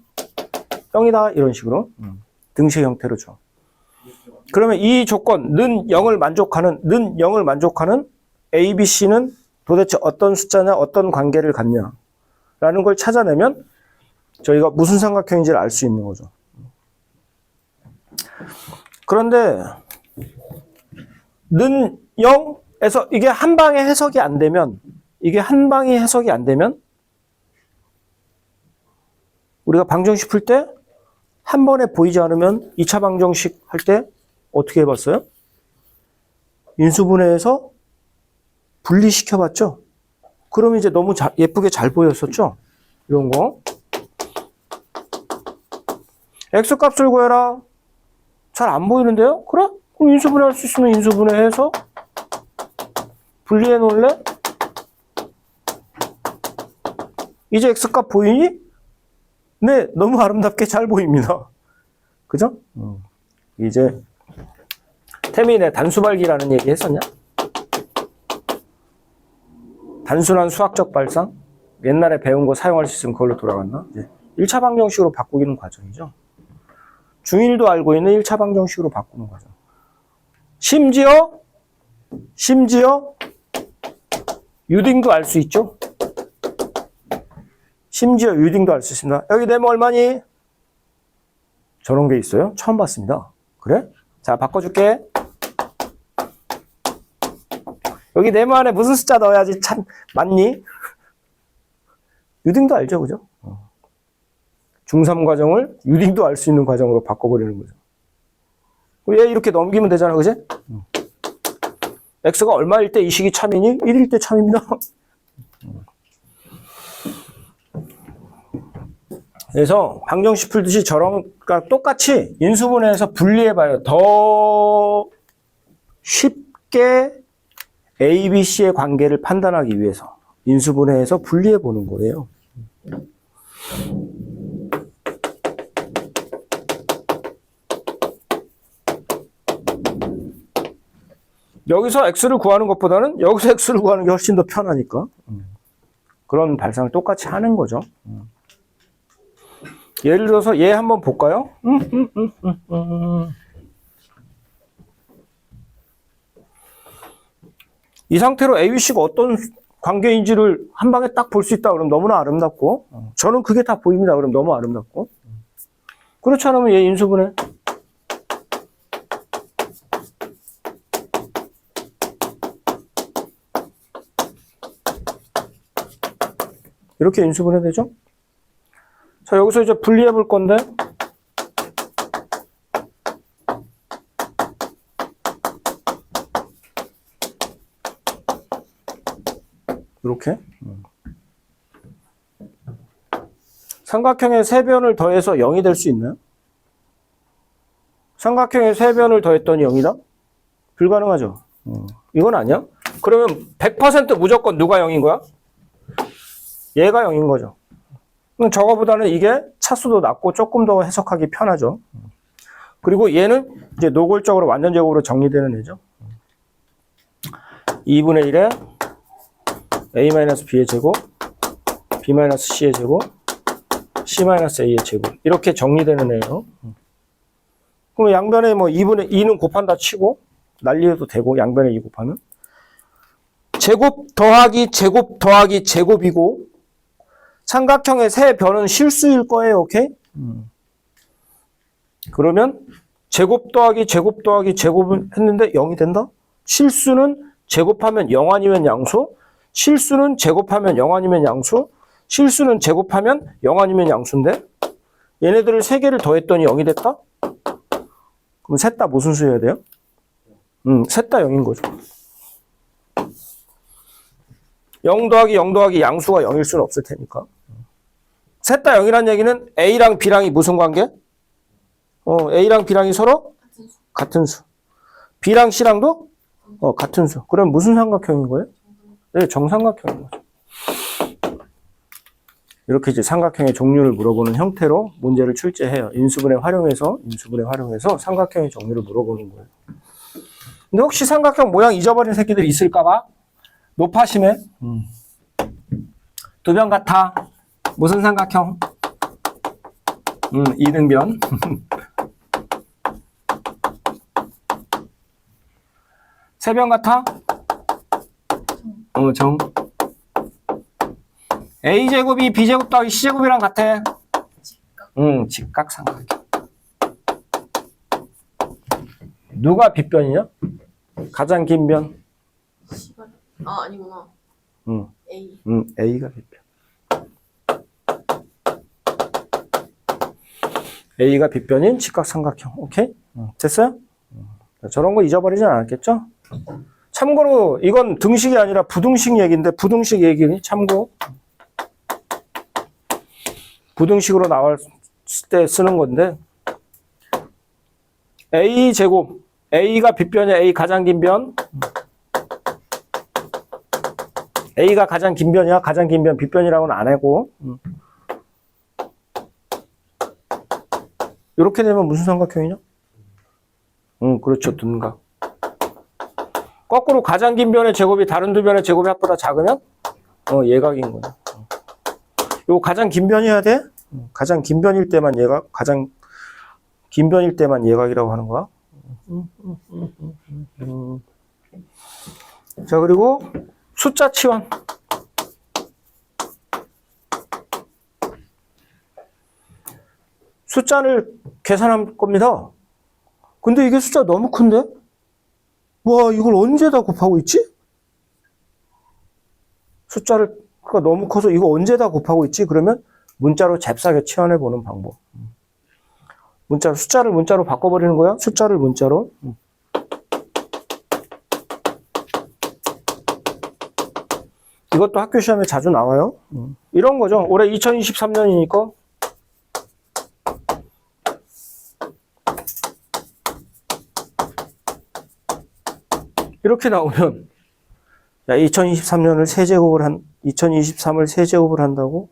0이다 이런 식으로 등식의 형태로 줘. 그러면 이 조건 는 0을 만족하는 A, B, C는 도대체 어떤 숫자냐 어떤 관계를 갖냐 라는 걸 찾아내면 저희가 무슨 삼각형인지를 알 수 있는 거죠. 그런데 는 0에서 이게 한 방에 해석이 안 되면 우리가 방정식 풀 때 한 번에 보이지 않으면 2차 방정식 할 때 어떻게 해봤어요? 인수분해해서 분리시켜 봤죠? 그럼 이제 너무 예쁘게 잘 보였었죠? 이런 거. X값을 구해라. 잘 안 보이는데요? 그래? 그럼 인수분해 할 수 있으면 인수분해해서 분리해 놓을래? 이제 X값 보이니? 네, 너무 아름답게 잘 보입니다. 그죠? 이제 태민의 단수발기라는 얘기 했었냐? 단순한 수학적 발상? 옛날에 배운 거 사용할 수 있으면 그걸로 돌아갔나? 이제 1차 방정식으로 바꾸기는 과정이죠. 중1도 알고 있는 1차 방정식으로 바꾸는 과정. 심지어 유딩도 알 수 있죠. 심지어 유딩도 알 수 있습니다. 여기 네모 얼마니? 저런 게 있어요? 처음 봤습니다. 그래? 자, 바꿔줄게. 여기 네모 안에 무슨 숫자 넣어야지 참 맞니? 유딩도 알죠, 그죠? 중3 과정을 유딩도 알 수 있는 과정으로 바꿔버리는 거죠. 얘 이렇게 넘기면 되잖아, 그지? X가 얼마일 때 이 식이 참이니? 1일 때 참입니다. 그래서 방정식 풀듯이 저런, 그러니까 똑같이 인수분해해서 분리해봐요. 더 쉽게 A, B, C의 관계를 판단하기 위해서 인수분해해서 분리해보는 거예요. 여기서 X를 구하는 것보다는 여기서 X를 구하는 게 훨씬 더 편하니까 그런 발상을 똑같이 하는 거죠. 예를 들어서 얘 한번 볼까요? 이 상태로 A, B, C가 어떤 관계인지를 한 방에 딱 볼 수 있다 그러면 너무나 아름답고 저는 그게 다 보입니다 그러면 너무 아름답고 그렇지 않으면 얘 인수분해 이렇게 인수분해 되죠? 자, 여기서 이제 분리해 볼 건데 이렇게 삼각형의 세 변을 더해서 0이 될 수 있나요? 삼각형의 세 변을 더했더니 0이다? 불가능하죠. 이건 아니야? 그러면 100% 무조건 누가 0인 거야? 얘가 0인 거죠. 저거보다는 이게 차수도 낮고 조금 더 해석하기 편하죠. 그리고 얘는 이제 노골적으로 완전제곱으로 정리되는 애죠. 2분의 1에 a-b의 제곱 B-C의 제곱, C-A의 제곱. 이렇게 정리되는 애예요. 그럼 양변에 뭐 2분의 2는 곱한다 치고 난리해도 되고 양변에 2 곱하면 제곱 더하기 제곱 더하기 제곱이고 삼각형의 세 변은 실수일 거예요. 오케이? 그러면 제곱 더하기 제곱 더하기 제곱을 했는데 0이 된다? 실수는 제곱하면 0 아니면 양수, 실수는 제곱하면 0 아니면 양수, 실수는 제곱하면 0 아니면 양수인데 얘네들을 세 개를 더했더니 0이 됐다? 그럼 셋 다 무슨 수여야 돼요? 셋 다 0인 거죠. 0 더하기 0 더하기 양수가 0일 수는 없을 테니까. 셋 다 0이라는 얘기는 A랑 B랑이 무슨 관계? A랑 B랑이 서로 같은 수. B랑 C랑도 같은 수. 그럼 무슨 삼각형인 거예요? 네, 정삼각형인 거죠. 이렇게 이제 삼각형의 종류를 물어보는 형태로 문제를 출제해요. 인수분해 활용해서 삼각형의 종류를 물어보는 거예요. 근데 혹시 삼각형 모양 잊어버린 새끼들이 있을까봐 높아심에 두 변 같아. 무슨 삼각형? 이등변. 세 변 같아? 정. A제곱이 B제곱 더하기 C제곱이랑 같아. 직각삼각형. 누가 빗변이냐? 가장 긴 변. 아니구나. A. A가 빗변. A가 빗변인 직각삼각형. 오케이? 됐어요? 저런 거 잊어버리진 않았겠죠? 참고로 이건 등식이 아니라 부등식 얘기인데 부등식 얘기니 참고. 부등식으로 나왔을 때 쓰는 건데 A제곱 A가 빗변이야. A 가장 긴 변. A가 가장 긴 변이야. 가장 긴 변 빗변이라고는 안 하고 이렇게 되면 무슨 삼각형이냐? 그렇죠. 둔각. 거꾸로 가장 긴 변의 제곱이 다른 두 변의 제곱의 합보다 작으면 예각인 거야. 요거 가장 긴 변이어야 돼? 가장 긴 변일 때만 예각, 가장 긴 변일 때만 예각이라고 하는 거야. 자, 그리고 숫자 치환. 숫자를 계산할 겁니다. 근데 이게 숫자 너무 큰데? 와, 이걸 언제다 곱하고 있지? 숫자가 너무 커서 이거 언제다 곱하고 있지? 그러면 문자로 잽싸게 치환해 보는 방법. 숫자를 문자로 바꿔버리는 거야? 숫자를 문자로. 이것도 학교 시험에 자주 나와요. 이런 거죠. 올해 2023년이니까. 이렇게 나오면, 야, 2023년을 세제곱을 2023을 세제곱을 한다고?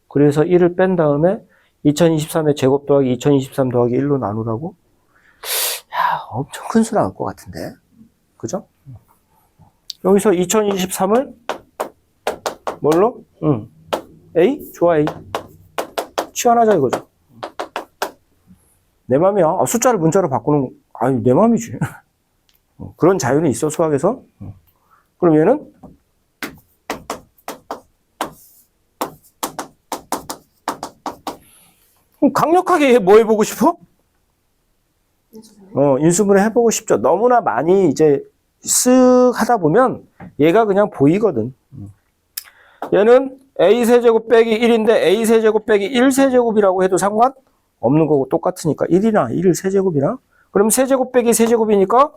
그래서 1을 뺀 다음에 2023의 제곱 더하기 2023 더하기 1로 나누라고? 야, 엄청 큰 수 나올 것 같은데. 그죠? 여기서 2023을 뭘로? A? 좋아, A. 치환하자 이거죠. 내 맘이야. 숫자를 문자로 바꾸는 거, 아니, 내 맘이지. 그런 자유는 있어, 수학에서. 그럼 얘는? 강력하게 얘 뭐 해보고 싶어? 인수분해 해보고 싶죠. 너무나 많이 이제 쓱 하다 보면 얘가 그냥 보이거든. 얘는 A세제곱 빼기 1인데 A세제곱 빼기 1세제곱이라고 해도 상관없는 거고 똑같으니까 1이나 1 세제곱이나 그럼 세제곱 빼기 세제곱이니까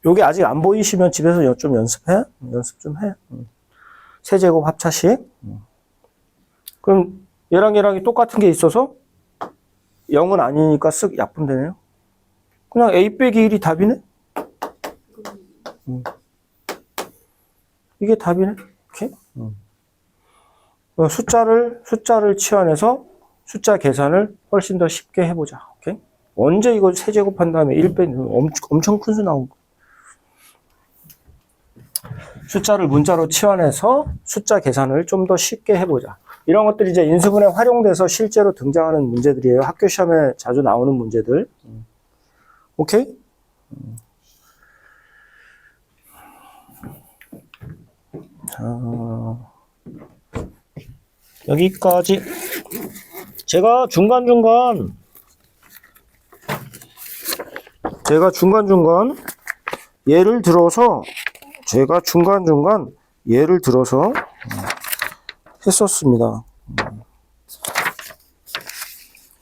요게 아직 안 보이시면 집에서 좀 연습해? 연습 좀 해. 세제곱 합차식. 그럼 얘랑 얘랑이 똑같은 게 있어서 0은 아니니까 쓱 약분되네요. 그냥 A 빼기 1이 답이네? 이게 답이네? 이렇게? 숫자를 치환해서 숫자 계산을 훨씬 더 쉽게 해보자. 오케이? 언제 이거 세제곱한 다음에 1 빼는 엄청 큰 수 나오고. 숫자를 문자로 치환해서 숫자 계산을 좀 더 쉽게 해보자. 이런 것들이 이제 인수분해 활용돼서 실제로 등장하는 문제들이에요. 학교 시험에 자주 나오는 문제들. 오케이? 자, 여기까지. 제가 중간중간 예를 들어서 했었습니다.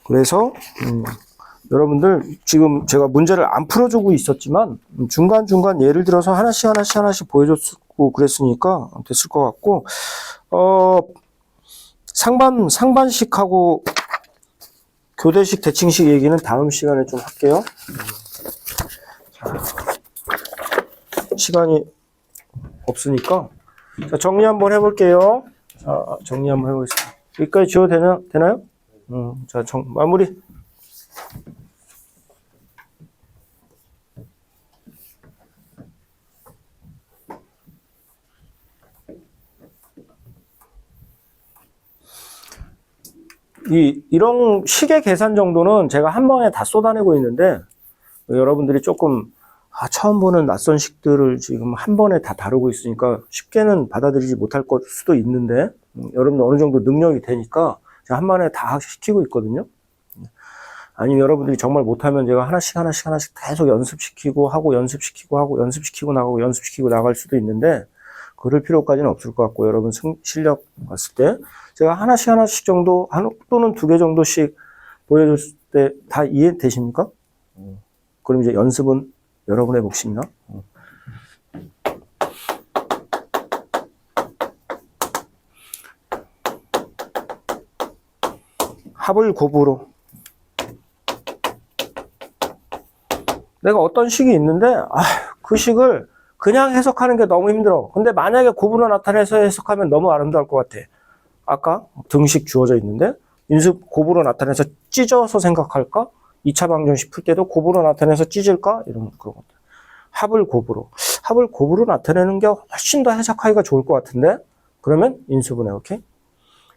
그래서 여러분들 지금 제가 문제를 안 풀어주고 있었지만 중간중간 예를 들어서 하나씩 보여줬고 그랬으니까 됐을 것 같고 상반식하고 교대식, 대칭식 얘기는 다음 시간에 좀 할게요. 시간이 없으니까. 자, 정리 한번 해볼게요. 자, 정리 한번 해보겠습니다. 여기까지 지워도 되나요? 자, 마무리. 이런 식의 계산 정도는 제가 한 번에 다 쏟아내고 있는데, 여러분들이 조금, 처음 보는 낯선 식들을 지금 한 번에 다 다루고 있으니까 쉽게는 받아들이지 못할 것 수도 있는데, 여러분들 어느 정도 능력이 되니까 제가 한 번에 다 시키고 있거든요. 아니면 여러분들이 정말 못하면 제가 하나씩 계속 연습시키고 나갈 수도 있는데, 그럴 필요까지는 없을 것 같고, 여러분 실력 봤을 때 제가 하나씩 정도, 또는 2개 정도씩 보여줬을 때 다 이해되십니까? 그럼 이제 연습은 여러분의 몫입니다. 합을 곱으로. 내가 어떤 식이 있는데, 그 식을 그냥 해석하는 게 너무 힘들어. 근데 만약에 곱으로 나타내서 해석하면 너무 아름다울 것 같아. 아까 등식 주어져 있는데, 곱으로 나타내서 찢어서 생각할까? 2차 방정식 풀 때도 곱으로 나타내서 찢을까? 이런 그런 것들. 합을 곱으로 나타내는 게 훨씬 더 해석하기가 좋을 것 같은데? 그러면 인수분해, 오케이?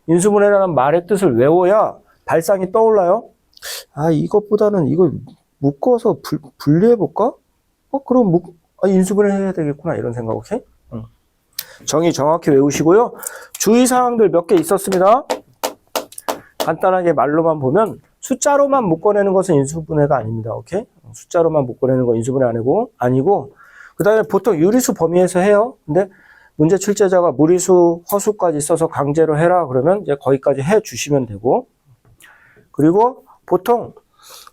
인수분해라는 말의 뜻을 외워야 발상이 떠올라요. 이것보다는 이걸 묶어서 분리해볼까? 그럼 인수분해 해야 되겠구나. 이런 생각, 오케이? 정의 정확히 외우시고요. 주의사항들 몇 개 있었습니다. 간단하게 말로만 보면, 숫자로만 묶어내는 것은 인수분해가 아닙니다. 오케이? 숫자로만 묶어내는 건 인수분해 아니고, 그 다음에 보통 유리수 범위에서 해요. 근데 문제 출제자가 무리수, 허수까지 써서 강제로 해라. 그러면 이제 거기까지 해 주시면 되고, 그리고 보통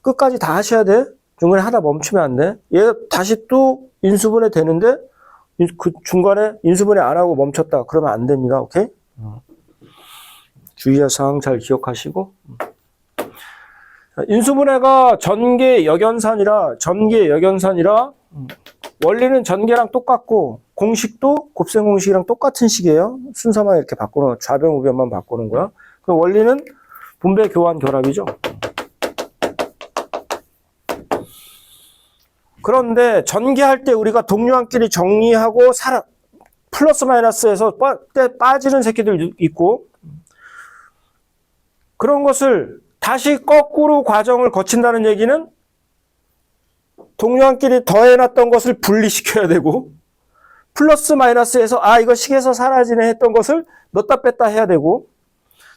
끝까지 다 하셔야 돼. 중간에 하다 멈추면 안 돼. 얘 다시 또 인수분해 되는데 그 중간에 인수분해 안 하고 멈췄다. 그러면 안 됩니다. 오케이? 주의사항 잘 기억하시고. 인수분해가 전개 역연산이라 원리는 전개랑 똑같고 공식도 곱셈 공식이랑 똑같은 식이에요. 순서만 이렇게 바꾸는, 좌변 우변만 바꾸는 거야. 그 원리는 분배 교환 결합이죠. 그런데 전개할 때 우리가 동류항끼리 정리하고 플러스 마이너스에서 빠지는 새끼들 있고, 그런 것을 다시 거꾸로 과정을 거친다는 얘기는 동류항끼리 더해놨던 것을 분리시켜야 되고, 플러스 마이너스에서 이거 식에서 사라지네 했던 것을 넣었다 뺐다 해야 되고,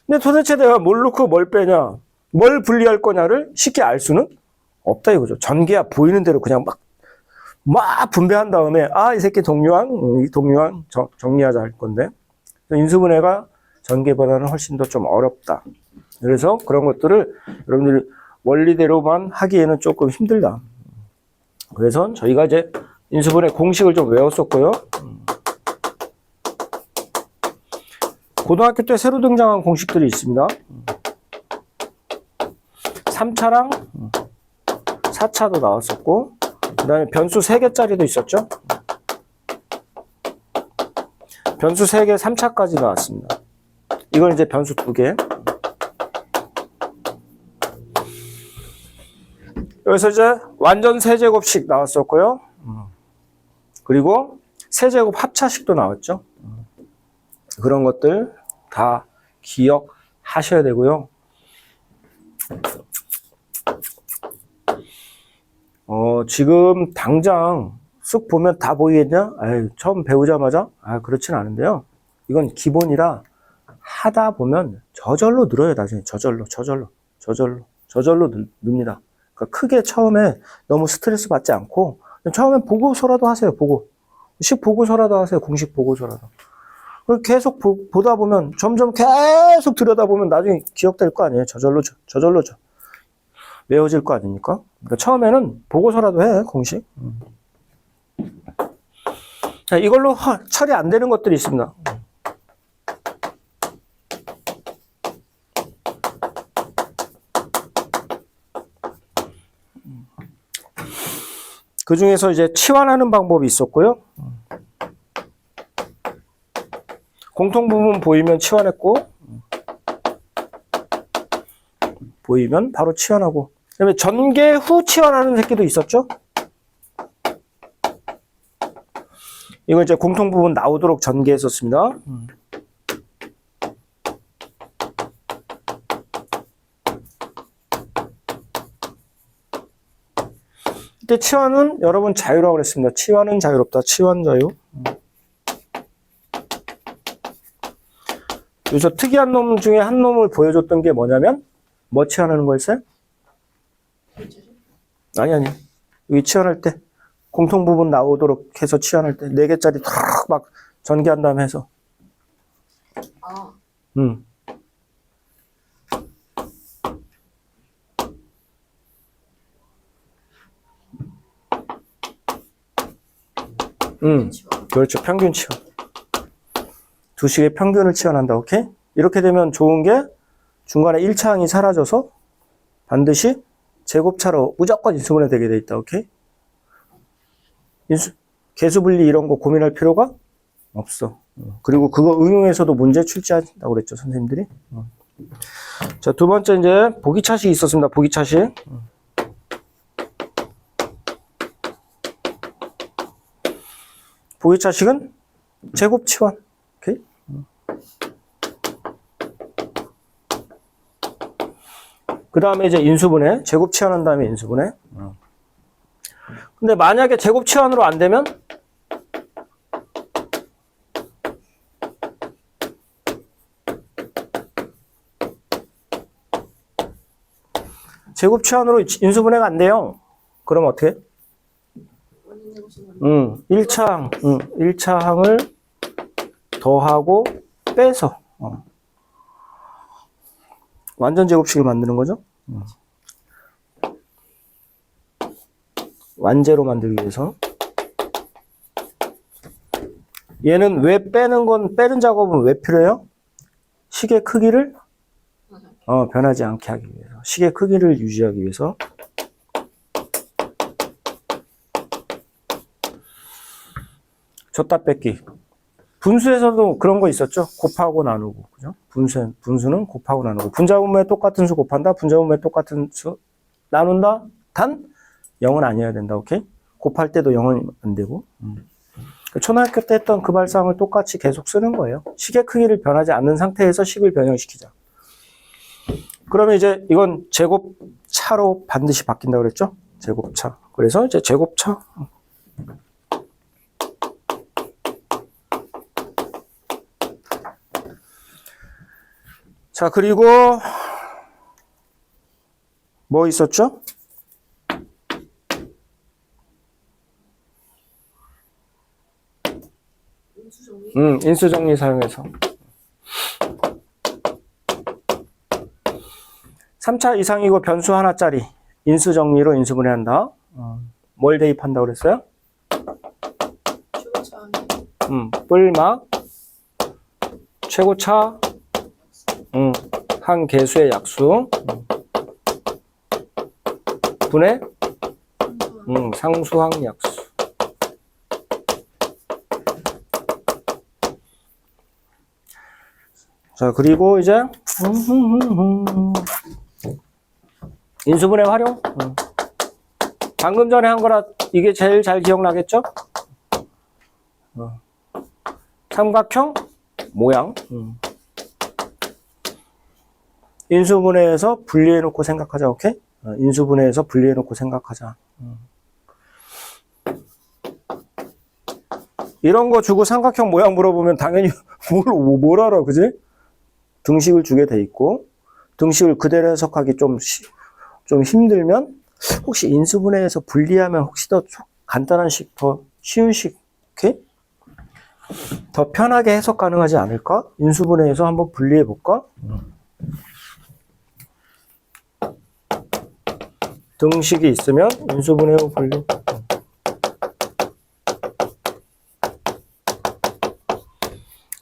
근데 도대체 내가 뭘 넣고 뭘 빼냐, 뭘 분리할 거냐를 쉽게 알 수는 없다 이거죠. 전개야 보이는 대로 그냥 막 분배한 다음에 이 새끼 동류항 정리하자 할 건데, 인수분해가 전개보다는 훨씬 더 좀 어렵다. 그래서 그런 것들을 여러분들이 원리대로만 하기에는 조금 힘들다. 그래서 저희가 이제 인수분해 공식을 좀 외웠었고요. 고등학교 때 새로 등장한 공식들이 있습니다. 3차랑 4차도 나왔었고, 그 다음에 변수 3개짜리도 있었죠. 변수 3개 3차까지 나왔습니다. 이건 이제 변수 2개. 여기서 이제 완전 세제곱식 나왔었고요. 그리고 세제곱 합차식도 나왔죠. 그런 것들 다 기억하셔야 되고요. 지금 당장 쑥 보면 다 보이겠냐? 아유, 처음 배우자마자? 그렇진 않은데요. 이건 기본이라 하다 보면 저절로 늘어요, 나중에. 저절로 늡니다. 그러니까 크게 처음에 너무 스트레스 받지 않고, 처음엔 보고서라도 하세요, 식 보고서라도 하세요, 공식 보고서라도. 그리고 계속 보다 보면, 점점 계속 들여다보면 나중에 기억될 거 아니에요. 저절로 외워질 거 아닙니까? 그러니까 처음에는 보고서라도 해, 공식. 자, 이걸로 처리 안 되는 것들이 있습니다. 그 중에서 이제 치환하는 방법이 있었고요. 공통부분 보이면 치환했고, 보이면 바로 치환하고. 그 다음에 전개 후 치환하는 새끼도 있었죠? 이거 이제 공통부분 나오도록 전개했었습니다. 이때 치환은 여러분 자유라고 그랬습니다. 치환은 자유롭다. 치환 자유. 여기서 특이한 놈 중에 한 놈을 보여줬던 게 뭐냐면 뭐 치환하는 거였어요? 아니. 여기 치환할 때 공통부분 나오도록 해서 치환할 때 4개짜리 탁 막 전개한 다음에 해서 그렇죠. 평균 치환. 두 식의 평균을 치환한다. 오케이? 이렇게 되면 좋은 게 중간에 1차항이 사라져서 반드시 제곱차로 무조건 인수분해 되게 돼 있다. 오케이? 개수분리 이런 거 고민할 필요가 없어. 그리고 그거 응용해서도 문제 출제한다고 그랬죠, 선생님들이. 자, 두 번째 이제 보기차식이 있었습니다. 보기차식. 보기차식은 제곱 치환. 오케이? 그 다음에 이제 인수분해. 제곱 치환한 다음에 인수분해. 근데 만약에 제곱 치환으로 안 되면 제곱 치환으로 인수분해가 안 돼요. 그럼 어떻게? 1차항을 더하고 빼서 완전 제곱식을 만드는 거죠. 완제로 만들기 위해서. 얘는 왜 빼는 작업은 왜 필요해요? 식의 크기를 변하지 않게 하기 위해서. 식의 크기를 유지하기 위해서. 줬다 뺏기. 분수에서도 그런 거 있었죠? 곱하고 나누고. 그죠? 분수는 곱하고 나누고. 분자분모에 똑같은 수 곱한다. 분자분모에 똑같은 수 나눈다. 단 0은 아니어야 된다. 오케이? 곱할 때도 0은 안 되고. 초등학교 때 했던 그 발상을 똑같이 계속 쓰는 거예요. 식의 크기를 변하지 않는 상태에서 식을 변형시키자. 그러면 이제 이건 제곱차로 반드시 바뀐다고 그랬죠? 제곱차. 그래서 이제 제곱차. 자, 그리고 뭐 있었죠? 인수정리 사용해서 3차 이상이고 변수 하나짜리 인수정리로 인수분해한다. 뭘 대입한다고 그랬어요? 뿔막 최고차 한 개수의 약수 분의 상수항 약수. 자, 그리고 이제 인수분해 활용. 방금 전에 한 거라 이게 제일 잘 기억나겠죠? 삼각형 모양. 인수분해해서 분리해놓고 생각하자. 오케이? 인수분해해서 분리해놓고 생각하자. 이런 거 주고 삼각형 모양 물어보면 당연히 뭘 알아, 그지? 등식을 주게 돼 있고, 등식을 그대로 해석하기 좀 힘들면, 혹시 인수분해해서 분리하면 혹시 더 간단한 식, 더 쉬운 식, 오케이? 더 편하게 해석 가능하지 않을까? 인수분해해서 한번 분리해 볼까? 등식이 있으면 인수분해 후 분리.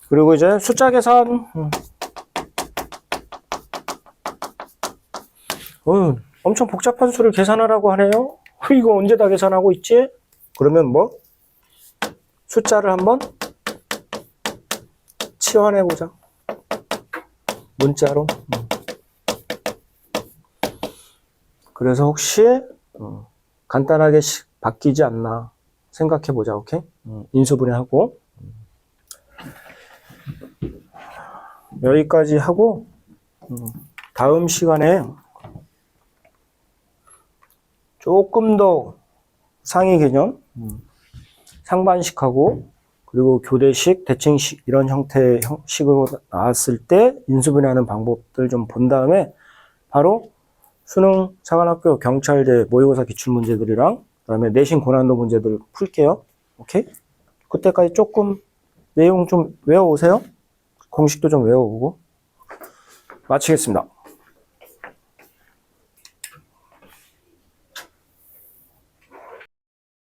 그리고 이제 숫자 계산. 엄청 복잡한 수를 계산하라고 하네요. 이거 언제 다 계산하고 있지? 그러면 뭐? 숫자를 한번 치환해보자. 문자로. 그래서 혹시 간단하게 바뀌지 않나 생각해보자. 오케이? 인수분해하고. 여기까지 하고 다음 시간에 조금 더 상위 개념, 상반식하고 그리고 교대식, 대칭식 이런 형태의 식으로 나왔을 때 인수분해하는 방법들 좀 본 다음에 바로 수능, 사관학교, 경찰대, 모의고사 기출문제들이랑 그다음에 내신 고난도 문제들 풀게요. 오케이? 그때까지 조금 내용 좀 외워오세요. 공식도 좀 외워보고 마치겠습니다.